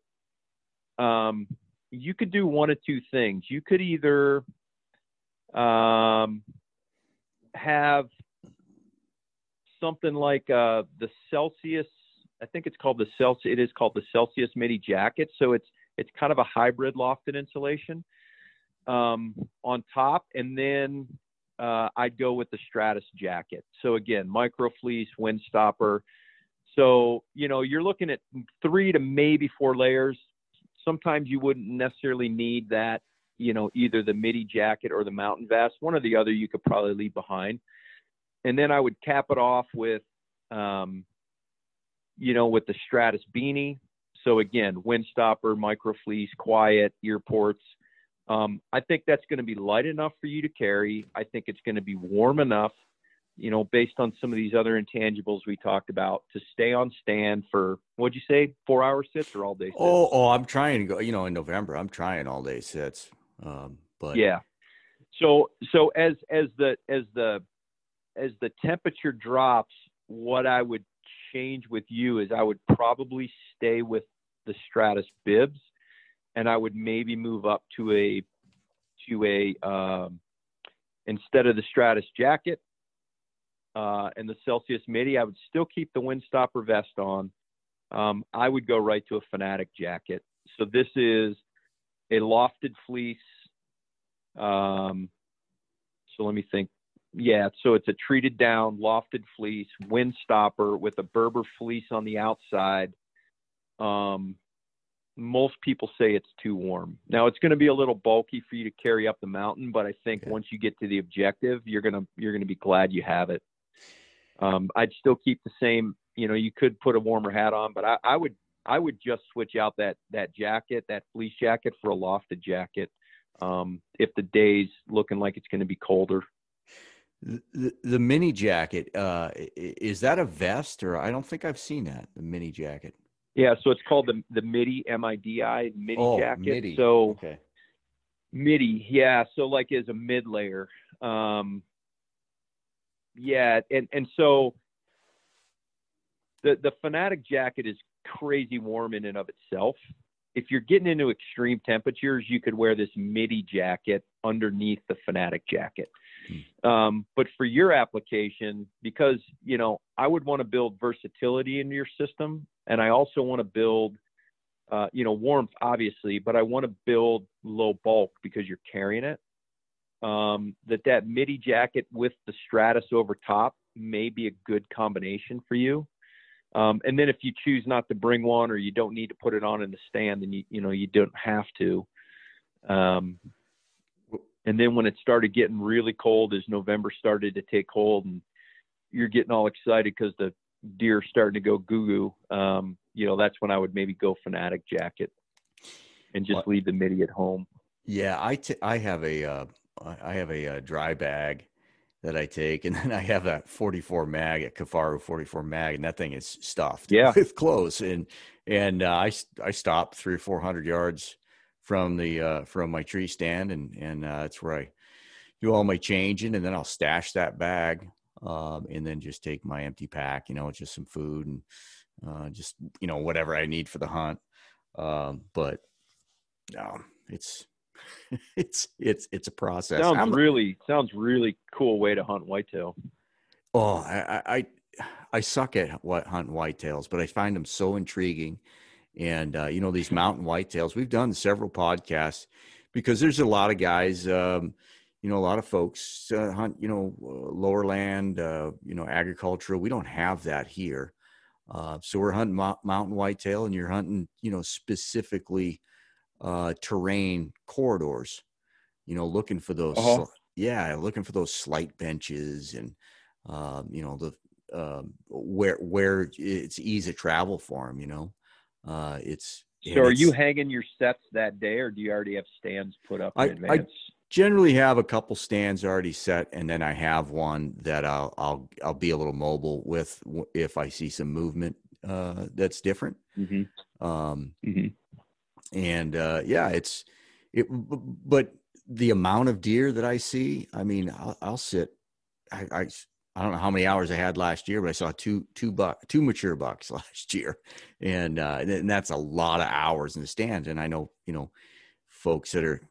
you could do one of two things. You could either, have something like, the Celsius, I think it's called the Celsius. It is called the Celsius midi jacket. So it's kind of a hybrid lofted insulation, on top. And then, I'd go with the Stratus jacket. So again, micro fleece, windstopper. So, you're looking at 3 to maybe 4 layers. Sometimes you wouldn't necessarily need that, either the midi jacket or the mountain vest. One or the other you could probably leave behind. And then I would cap it off with, with the Stratus beanie. So again, windstopper, micro fleece, quiet, ear ports. I think that's going to be light enough for you to carry. I think it's going to be warm enough, based on some of these other intangibles we talked about, to stay on stand for, what'd you say, 4-hour sits or all day sits? Oh, I'm trying to go, in November, I'm trying all day sits. But yeah. So as the temperature drops, what I would change with you is I would probably stay with the Stratus bibs, and I would maybe move up to a instead of the Stratus jacket, and the Celsius midi, I would still keep the windstopper vest on. I would go right to a Fanatic jacket. So this is a lofted fleece. So let me think. Yeah, so it's a treated down lofted fleece, windstopper with a Berber fleece on the outside. Most people say it's too warm. Now it's going to be a little bulky for you to carry up the mountain, but I think once you get to the objective, you're going to be glad you have it. I'd still keep the same, you could put a warmer hat on, but I would just switch out that jacket, that fleece jacket, for a lofted jacket. If the day's looking like it's going to be colder. The mini jacket, is that a vest, or I don't think I've seen that, the mini jacket? Yeah, so it's called the midi, M-I-D-I, midi jacket. Midi. So okay. Midi, yeah. So like as a mid layer. Yeah, and so the Fanatic jacket is crazy warm in and of itself. If you're getting into extreme temperatures, you could wear this midi jacket underneath the Fanatic jacket. But for your application, because, I would want to build versatility into your system. And I also want to build, warmth, obviously, but I want to build low bulk because you're carrying it. That midi jacket with the Stratus over top may be a good combination for you. And then if you choose not to bring one, or you don't need to put it on in the stand, then you don't have to. And then when it started getting really cold, as November started to take hold, and you're getting all excited because the deer are starting to go goo-goo, that's when I would maybe go Fanatic jacket and just leave the midi at home. Yeah, I have a dry bag that I take, and then I have that 44 mag at Kifaru 44 mag, and that thing is stuffed with clothes. And I stopped 300 or 400 yards from my tree stand, and that's where I do all my changing, and then I'll stash that bag, and then just take my empty pack, just some food and just whatever I need for the hunt. But it's it's a process. Sounds really cool way to hunt whitetail. Oh, I suck at hunting whitetails, but I find them so intriguing. And, these mountain whitetails, we've done several podcasts because there's a lot of guys, a lot of folks hunt, lower land, agricultural. We don't have that here. So we're hunting mountain whitetail, and you're hunting, specifically terrain corridors, looking for those, looking for those slight benches and, where it's easy to travel for them, So are you hanging your sets that day, or do you already have stands put up in advance? I generally have a couple stands already set, and then I have one that I'll be a little mobile with if I see some movement that's different. And but the amount of deer that I see, I mean, I'll sit. I don't know how many hours I had last year, but I saw two mature bucks last year, and that's a lot of hours in the stands. And I know, folks that are,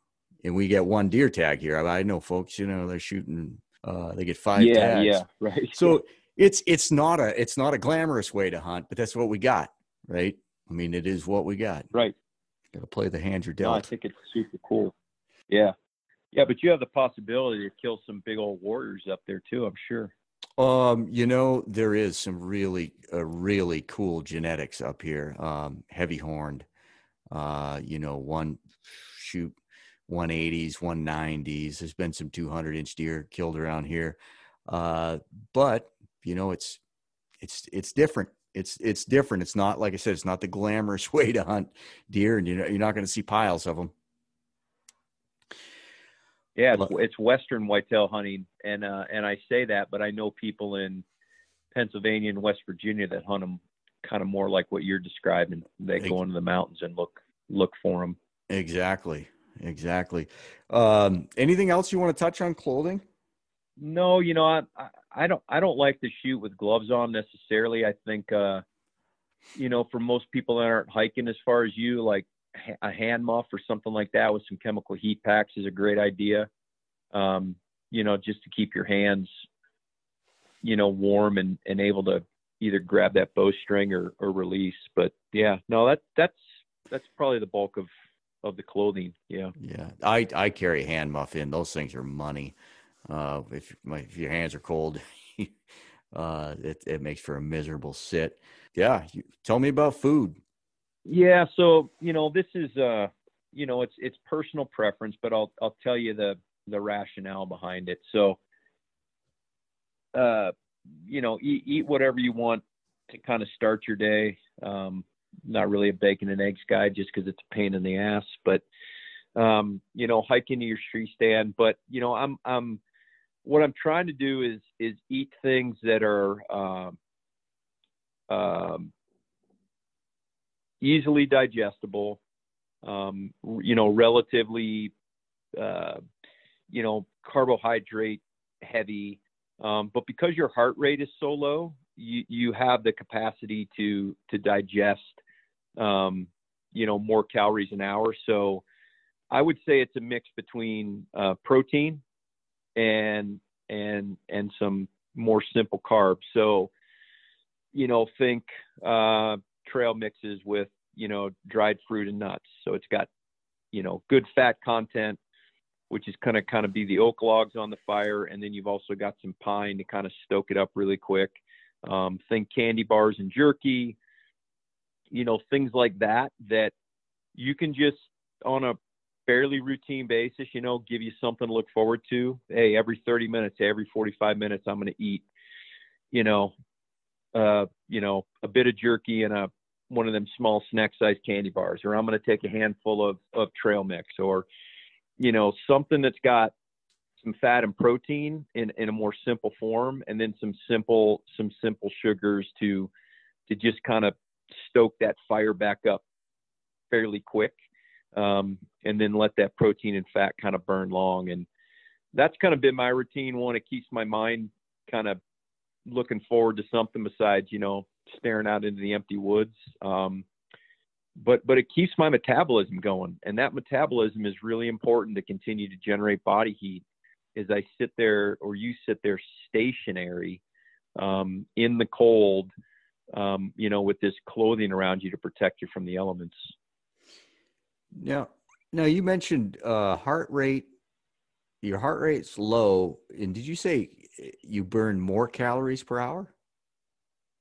and we get one deer tag here. I know folks, they're shooting, they get 5 tags. Yeah, right. So it's not a glamorous way to hunt, but that's what we got, right? I mean, it is what we got. Right. Got to play the hand you're dealt. No, I think it's super cool. Yeah. Yeah, but you have the possibility to kill some big old warriors up there too, I'm sure. There is some really cool genetics up here. Heavy horned, one shoot 180s, 190s. There's been some 200-inch deer killed around here. But it's different. It's different. It's not, like I said, it's not the glamorous way to hunt deer, and you're not going to see piles of them. Yeah, it's Western whitetail hunting, and I say that, but I know people in Pennsylvania and West Virginia that hunt them kind of more like what you're describing. They go into the mountains and look for them. Exactly. Anything else you want to touch on clothing? No, I don't like to shoot with gloves on necessarily. I think for most people that aren't hiking as far as you, like a hand muff or something like that with some chemical heat packs is a great idea. Just to keep your hands warm and able to either grab that bowstring or release. But yeah, no, that's probably the bulk of the clothing. Yeah. Yeah. I carry a hand muffin. Those things are money. If your hands are cold, it makes for a miserable sit. Yeah. Tell me about food. Yeah. So, this is, it's personal preference, but I'll tell you the rationale behind it. So, eat whatever you want to kind of start your day. Not really a bacon and eggs guy just because it's a pain in the ass, but, hiking to your tree stand. But, what I'm trying to do is eat things that are, easily digestible, relatively, carbohydrate heavy. But because your heart rate is so low, you have the capacity to digest, more calories an hour. So I would say it's a mix between, protein and some more simple carbs. So, think, trail mixes with, dried fruit and nuts. So it's got, good fat content, which is kind of be the oak logs on the fire. And then you've also got some pine to kind of stoke it up really quick. Think candy bars and jerky, things like that you can just on a fairly routine basis, give you something to look forward to. Hey, every 30 minutes, every 45 minutes, I'm going to eat, a bit of jerky and one of them small snack size candy bars, or I'm going to take a handful of trail mix, or, something that's got some fat and protein in a more simple form. And then some simple sugars to just kind of stoke that fire back up fairly quick. And then let that protein and fat kind of burn long. And that's kind of been my routine. One, it keeps my mind kind of looking forward to something besides, staring out into the empty woods. But it keeps my metabolism going. And that metabolism is really important to continue to generate body heat as I sit there, or you sit there stationary, in the cold, with this clothing around you to protect you from the elements. Now you mentioned heart rate. Your heart rate's low, and did you say you burn more calories per hour,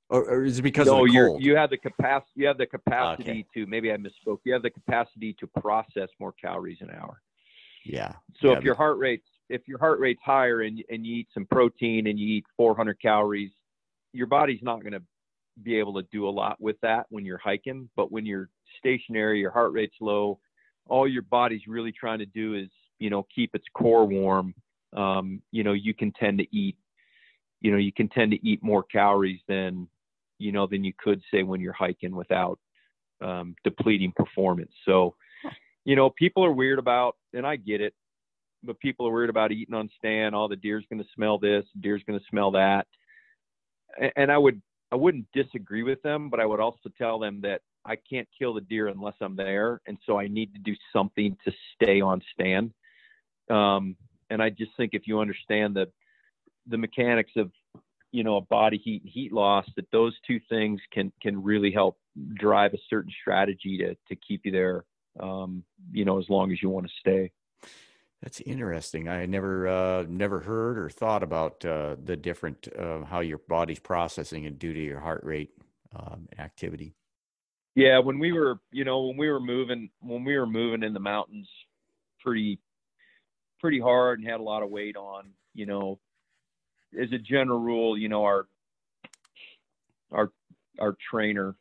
or is it because of the cold? You have the capacity. You have the capacity Okay. to. Maybe I misspoke. You have the capacity to process more calories an hour. Yeah. So Yeah, if your heart rate's higher and you eat some protein and you eat 400 calories, your body's not going to be able to do a lot with that when you're hiking. But when you're stationary, your heart rate's low, all your body's really trying to do is, keep its core warm. You can tend to eat more calories than you could say when you're hiking without depleting performance. So, people are weird about, and I get it, but people are weird about eating on stand. Oh, the deer's going to smell this, the deer's going to smell that. And I wouldn't disagree with them, but I would also tell them that I can't kill the deer unless I'm there. And so I need to do something to stay on stand. And I just think if you understand the mechanics of, a body heat and heat loss, that those two things can really help drive a certain strategy to keep you there, as long as you want to stay. that's interesting. I had never heard or thought about the different how your body's processing it due to your heart rate activity. Yeah, when we were moving in the mountains pretty hard and had a lot of weight on, as a general rule, our trainer,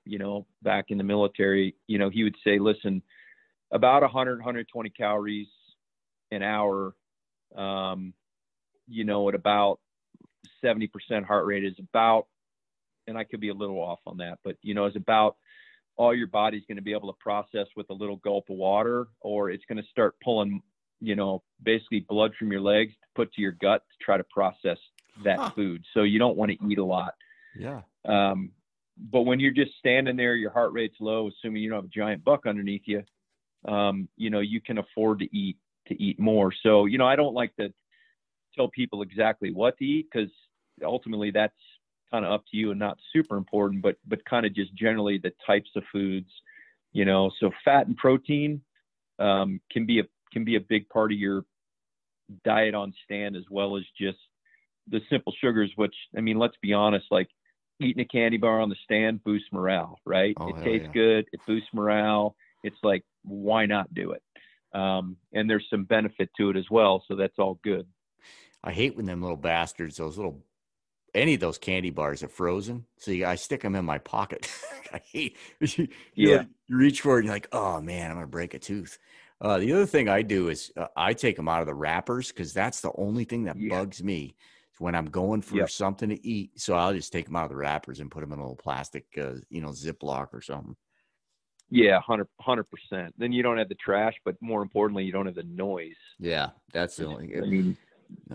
back in the military, he would say, listen, about 120 calories an hour, at about 70% heart rate is about, and I could be a little off on that, but, is about all your body's going to be able to process with a little gulp of water, or it's going to start pulling, basically blood from your legs to put to your gut to try to process that food. So you don't want to eat a lot. Yeah. But when you're just standing there, your heart rate's low, assuming you don't have a giant buck underneath you, you can afford to eat more. So, I don't like to tell people exactly what to eat because, ultimately that's kind of up to you and not super important, but kind of just generally the types of foods, so fat and protein can be a big part of your diet on stand, as well as just the simple sugars, which, I mean, let's be honest, like eating a candy bar on the stand boosts morale, right? Oh, it tastes good. It boosts morale. It's like, why not do it? And there's some benefit to it as well. So that's all good. I hate when them little bastards, any of those candy bars are frozen. So I stick them in my pocket. I hate, you reach for it and you're like, oh man, I'm going to break a tooth. The other thing I do is I take them out of the wrappers, because that's the only thing that bugs me when I'm going for something to eat. So I'll just take them out of the wrappers and put them in a little plastic, Ziploc or something. Yeah, 100%. Then you don't have the trash, but more importantly, you don't have the noise. Yeah, that's the only. I mean,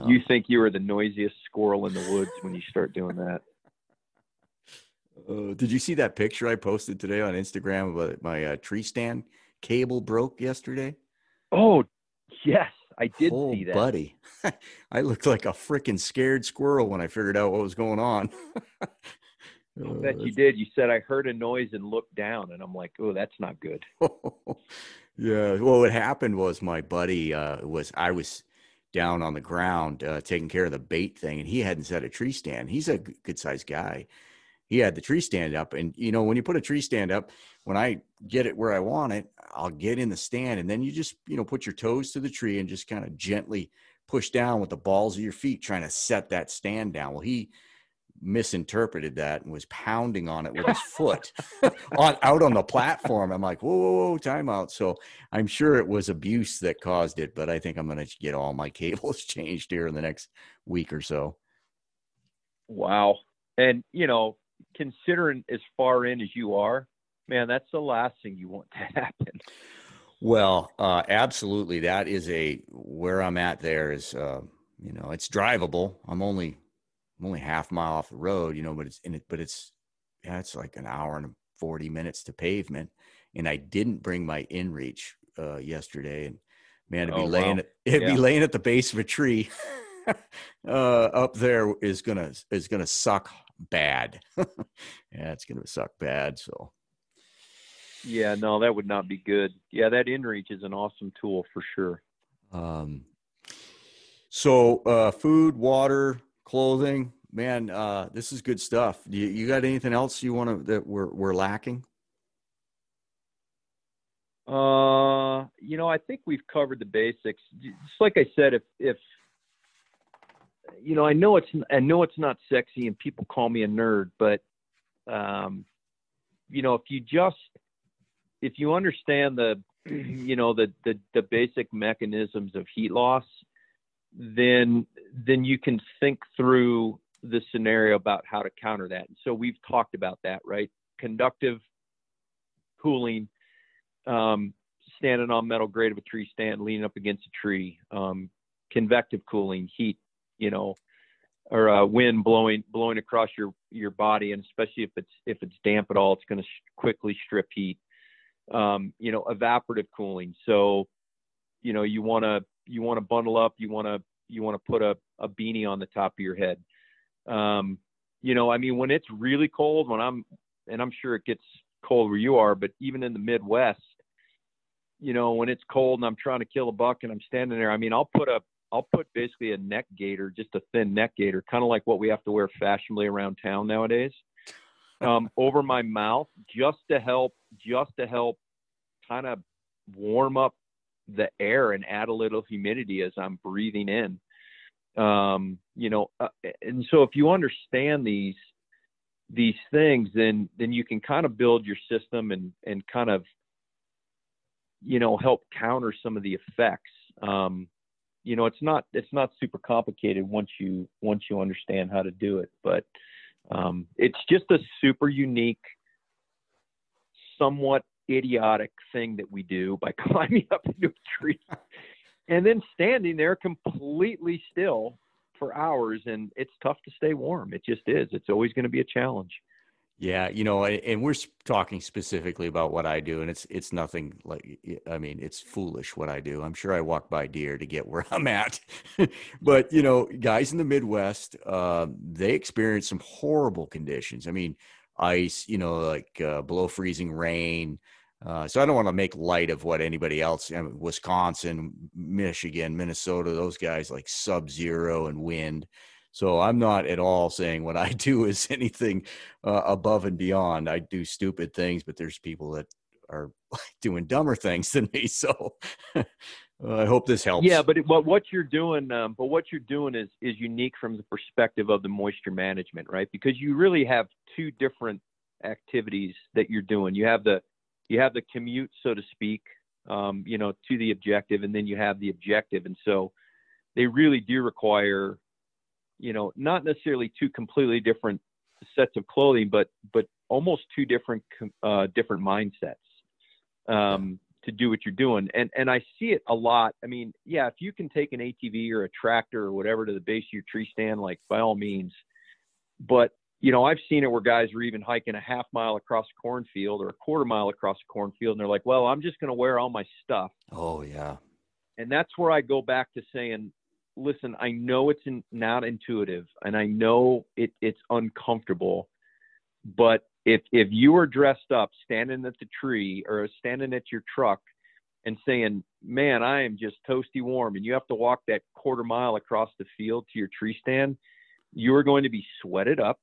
you think you are the noisiest squirrel in the woods when you start doing that. Did you see that picture I posted today on Instagram about my tree stand cable broke yesterday? Oh, yes, I did see that. Buddy, I looked like a freaking scared squirrel when I figured out what was going on. I bet you did. You said, I heard a noise and looked down, and I'm like, oh, that's not good. Yeah. Well, what happened was my buddy I was down on the ground taking care of the bait thing, and he hadn't set a tree stand. He's a good sized guy. He had the tree stand up, and when you put a tree stand up, when I get it where I want it, I'll get in the stand, and then you just put your toes to the tree and just kind of gently push down with the balls of your feet, trying to set that stand down. Well, he misinterpreted that and was pounding on it with his foot out on the platform. I'm like, whoa, time out. So I'm sure it was abuse that caused it, but I think I'm going to get all my cables changed here in the next week or so. Wow. And, considering as far in as you are, man, that's the last thing you want to happen. Well, absolutely. That is where I'm at there is, it's drivable. I'm only half a mile off the road, but it's like an hour and 40 minutes to pavement. And I didn't bring my inReach yesterday, and man, be laying at the base of a tree up there is gonna suck bad. Yeah, it's gonna suck bad. So yeah, no, that would not be good. Yeah, that inReach is an awesome tool for sure. So food, water, clothing, man, this is good stuff. You got anything else that we're lacking? I think we've covered the basics. Just like I said, if I know it's not sexy and people call me a nerd, but if you understand the basic mechanisms of heat loss, then you can think through the scenario about how to counter that. So we've talked about that, right? Conductive cooling, standing on metal grade of a tree stand, leaning up against a tree, convective cooling, heat, or wind blowing across your body, and especially if it's damp at all, it's going to quickly strip heat. Evaporative cooling. So, you want to bundle up. You want to put a beanie on the top of your head. When it's really cold, and I'm sure it gets cold where you are, but even in the Midwest, when it's cold and I'm trying to kill a buck and I'm standing there, I'll put basically a neck gaiter, just a thin neck gaiter, kind of like what we have to wear fashionably around town nowadays, over my mouth, just to help kind of warm up the air and add a little humidity as I'm breathing in. And so if you understand these things, then you can kind of build your system and kind of, help counter some of the effects. It's not super complicated once you understand how to do it, but it's just a super unique, somewhat idiotic thing that we do by climbing up into a tree and then standing there completely still for hours. And it's tough to stay warm. It just is. It's always going to be a challenge. Yeah, you know, and we're talking specifically about what I do, and it's nothing like, I mean, it's foolish what I do. I'm sure I walk by deer to get where I'm at, but you know, guys in the Midwest, they experience some horrible conditions. I mean, ice, you know, like below freezing rain. So I don't want to make light of what anybody else, I mean, Wisconsin, Michigan, Minnesota, those guys like sub-zero and wind. So I'm not at all saying what I do is anything above and beyond. I do stupid things, but there's people that are doing dumber things than me. So I hope this helps. Yeah, but what you're doing, is unique from the perspective of the moisture management, right? Because you really have two different activities that you're doing. You have the commute, so to speak, you know, to the objective, and then you have the objective, and so they really do require, you know, not necessarily two completely different sets of clothing, but almost two different mindsets to do what you're doing. And I see it a lot. I mean, yeah, if you can take an ATV or a tractor or whatever to the base of your tree stand, like by all means. But, you know, I've seen it where guys are even hiking a half mile across a cornfield or a quarter mile across a cornfield, and they're like, well, I'm just going to wear all my stuff. Oh, yeah. And that's where I go back to saying, listen, I know it's not intuitive, and I know it's uncomfortable, but if you are dressed up, standing at the tree or standing at your truck and saying, man, I am just toasty warm, and you have to walk that quarter mile across the field to your tree stand, you are going to be sweated up.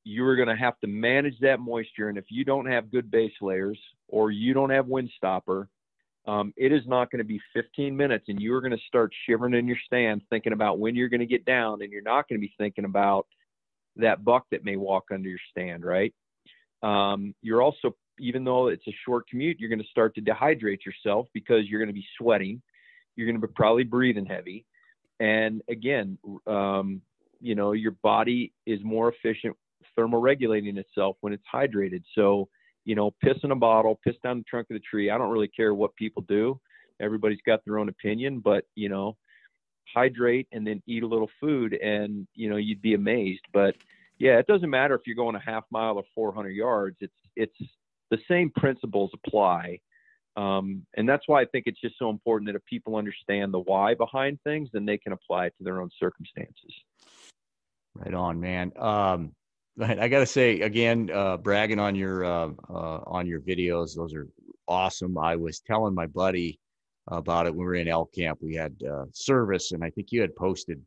You are going to have to manage that moisture. And if you don't have good base layers or you don't have wind stopper, it is not going to be 15 minutes, and you're going to start shivering in your stand thinking about when you're going to get down, and you're not going to be thinking about that buck that may walk under your stand, right? You're also, even though it's a short commute, you're going to start to dehydrate yourself because you're going to be sweating. You're going to be probably breathing heavy. And again, you know, your body is more efficient thermoregulating itself when it's hydrated. So, you know, piss in a bottle, piss down the trunk of the tree. I don't really care what people do. Everybody's got their own opinion, but, you know, hydrate and then eat a little food, and, you know, you'd be amazed. But yeah, it doesn't matter if you're going a half mile or 400 yards. It's the same principles apply. And that's why I think it's just so important that if people understand the why behind things, then they can apply it to their own circumstances. Right on, man. I got to say again, bragging on your videos. Those are awesome. I was telling my buddy about it when we were in elk camp. We had service, and I think you posted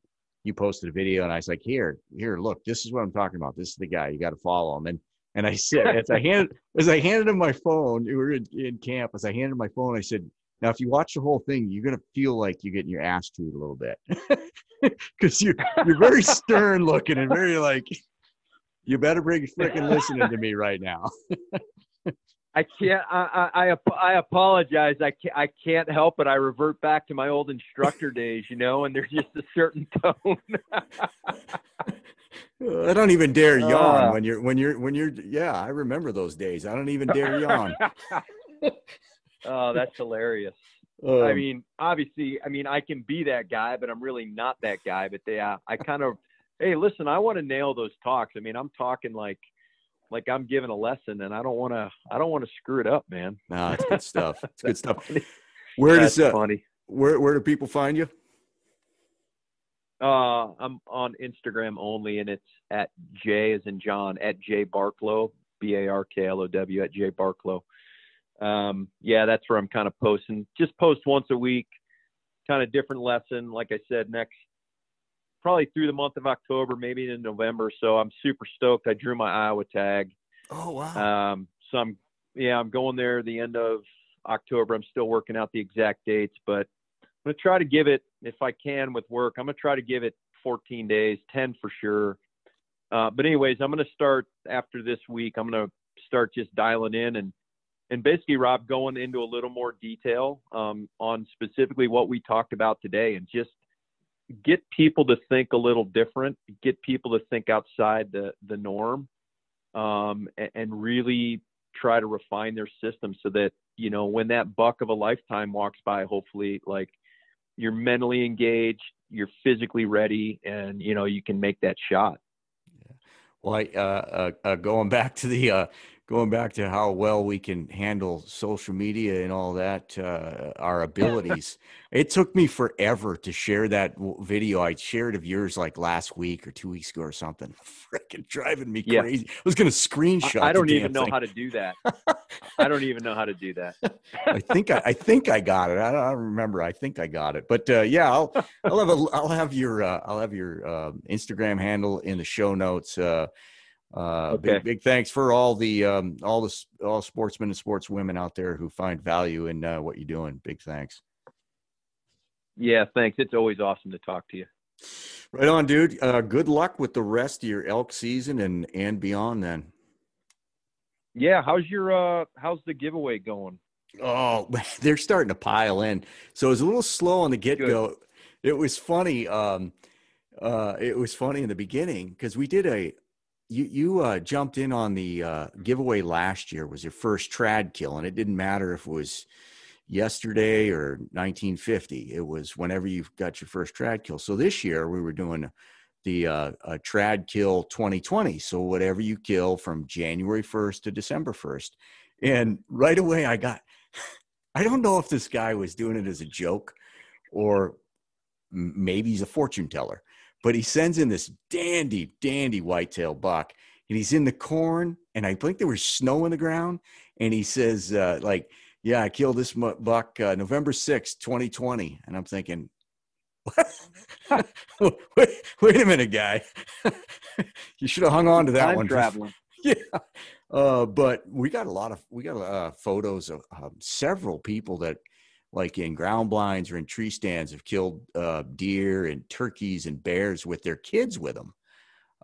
a video, and I was like, here, look, this is what I'm talking about. This is the guy. You got to follow him. And I said, as I handed him my phone, we were in camp. As I handed him my phone, I said, now, if you watch the whole thing, you're going to feel like you're getting your ass chewed a little bit, because you're very stern looking and very like, you better bring freaking listening to me right now. I can't. I apologize. I can't help it. I revert back to my old instructor days, you know, and there's just a certain tone. I don't even dare yawn when you're. Yeah, I remember those days. I don't even dare yawn. Oh, that's hilarious. I mean, obviously, I can be that guy, but I'm really not that guy. But I kind of, hey, listen, I want to nail those talks. I mean, I'm talking like I'm giving a lesson, and I don't want to screw it up, man. No, it's good stuff. It's good stuff. Funny. That's funny. Where do people find you? I'm on Instagram only, and it's at J as in John, at J Barklow, Barklow, at J Barklow. Yeah, that's where I'm kind of posting. Just post once a week, kind of different lesson. Like I said, next probably through the month of October, maybe in November. So I'm super stoked. I drew my Iowa tag. Oh, wow. So I'm going there the end of October. I'm still working out the exact dates, but I'm going to try to give it, if I can with work, I'm going to try to give it 14 days, 10 for sure. But anyways, I'm going to start after this week. I'm going to start just dialing in and basically, Rob, going into a little more detail on specifically what we talked about today, and just get people to think a little different, get people to think outside the norm, and really try to refine their system so that, you know, when that buck of a lifetime walks by, hopefully, like, you're mentally engaged, you're physically ready, and, you know, you can make that shot. Yeah. Well, going back to going back to how well we can handle social media and all that, our abilities. It took me forever to share that video I shared of yours like last week or 2 weeks ago or something. Freaking driving me Yeah. crazy. I was going to screenshot. I don't the even damn know thing. how to do that. I don't even know how to do that. I think I got it. I don't remember. I think I got it. But yeah, I'll have your Instagram handle in the show notes. Okay. Big thanks for all sportsmen and sportswomen out there who find value in what you're doing. Big thanks. Yeah, thanks. It's always awesome to talk to you. Right on, dude. Good luck with the rest of your elk season and beyond then. Yeah, how's the giveaway going? Oh, they're starting to pile in. So it was a little slow on the get-go. It was funny. It was funny in the beginning because we did you jumped in on the giveaway last year. Was your first trad kill, and it didn't matter if it was yesterday or 1950. It was whenever you got your first trad kill. So this year we were doing the trad kill 2020. So whatever you kill from January 1st to December 1st. And right away I don't know if this guy was doing it as a joke or maybe he's a fortune teller, but he sends in this dandy whitetail buck and he's in the corn. And I think there was snow in the ground. And he says, yeah, I killed this buck November 6th, 2020. And I'm thinking, wait a minute, guy. You should have hung on to that Time one. Traveling. Yeah. But we got a lot of photos of several people that like in ground blinds or in tree stands have killed deer and turkeys and bears with their kids with them.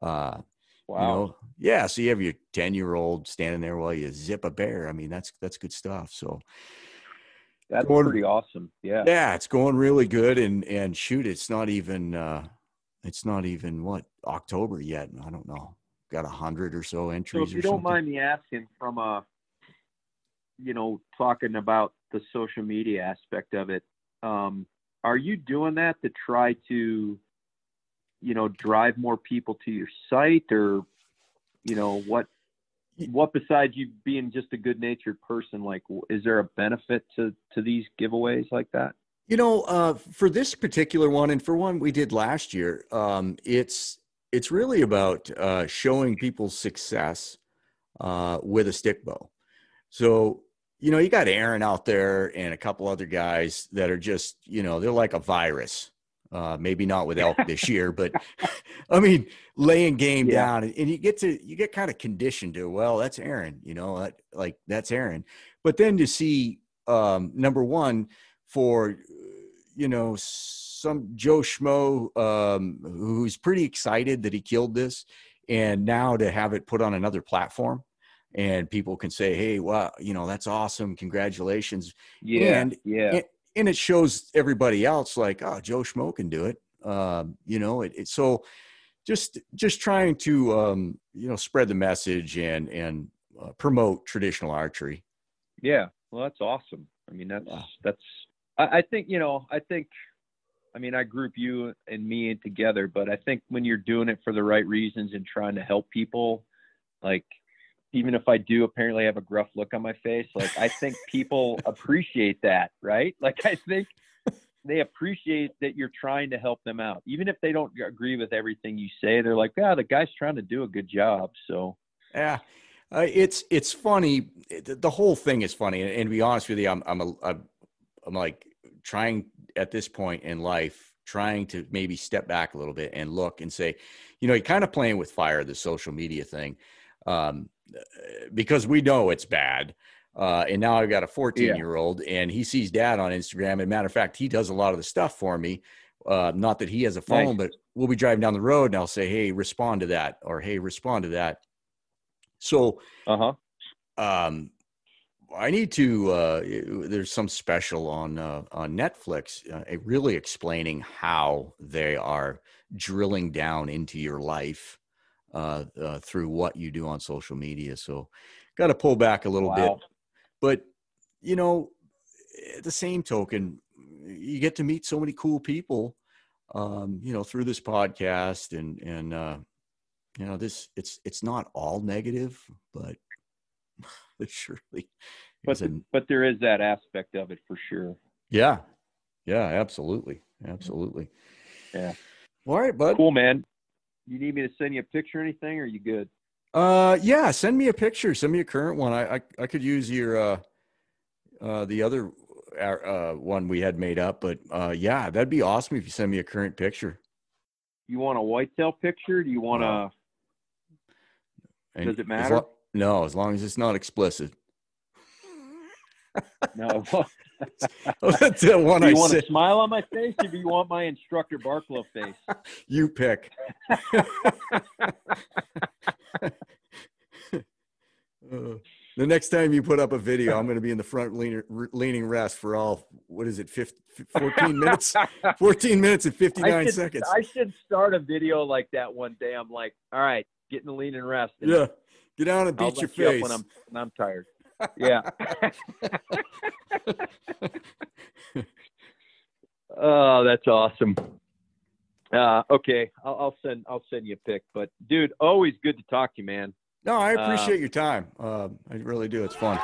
Wow. You know, yeah. So you have your 10-year-old standing there while you zip a bear. I mean, that's good stuff. So that's pretty awesome. Yeah. Yeah, it's going really good. And shoot, it's not even what, October yet. I don't know. Got 100 or so entries. So if you don't mind me asking, from talking about the social media aspect of it, are you doing that to try to, drive more people to your site, or, what besides you being just a good natured person, like, is there a benefit to these giveaways like that? For this particular one, and for one we did last year, it's really about showing people's success with a stick bow. So, you got Aaron out there and a couple other guys that are just, they're like a virus. Maybe not with elk this year, but I mean, laying game down, and you get kind of conditioned to, well, that's Aaron, that's Aaron. But then to see, number one, for, some Joe Schmo, who's pretty excited that he killed this, and now to have it put on another platform and people can say, hey, wow, that's awesome. Congratulations. Yeah. And it shows everybody else like, oh, Joe Schmo can do it. So just trying to, spread the message and promote traditional archery. Yeah. Well, that's awesome. I mean, I group you and me in together, but I think when you're doing it for the right reasons and trying to help people, like, even if I do apparently have a gruff look on my face, like, I think people appreciate that, right? Like, I think they appreciate that you're trying to help them out. Even if they don't agree with everything you say, they're like, yeah, the guy's trying to do a good job. So, yeah, it's funny. The whole thing is funny. And to be honest with you, I'm like trying at this point in life, trying to maybe step back a little bit and look and say, you're kind of playing with fire, the social media thing. Because we know it's bad. And now I've got a 14-year-old and he sees dad on Instagram. And matter of fact, he does a lot of the stuff for me. Not that he has a phone, but we'll be driving down the road and I'll say, hey, respond to that, or, hey, respond to that. So, I need to, there's some special on Netflix, really explaining how they are drilling down into your life through what you do on social media. So got to pull back a little bit, but at the same token, you get to meet so many cool people, through this podcast and you know, it's not all negative, but it surely but there is that aspect of it for sure. Yeah, absolutely. Yeah. All right, bud. Cool, man. You need me to send you a picture or anything, or are you good? Yeah, send me a picture. Send me a current one. I could use your the other one we had made up, but yeah, that'd be awesome if you send me a current picture. You want a whitetail picture? Do you want does it matter? No, as long as it's not explicit. No. That's the one. Do you want a smile on my face, or do you want my instructor Barklow face? You pick. The next time you put up a video, I'm going to be in the front leaning rest for all, what is it, 14 minutes? 14 minutes and 59 seconds. I should start a video like that one day. I'm like, all right, get in the leaning rest. Yeah. Get down and beat your face. When I'm tired. Yeah. Oh, that's awesome. Okay. I'll send you a pic, but dude, always good to talk to you, man. No, I appreciate your time. I really do. It's fun.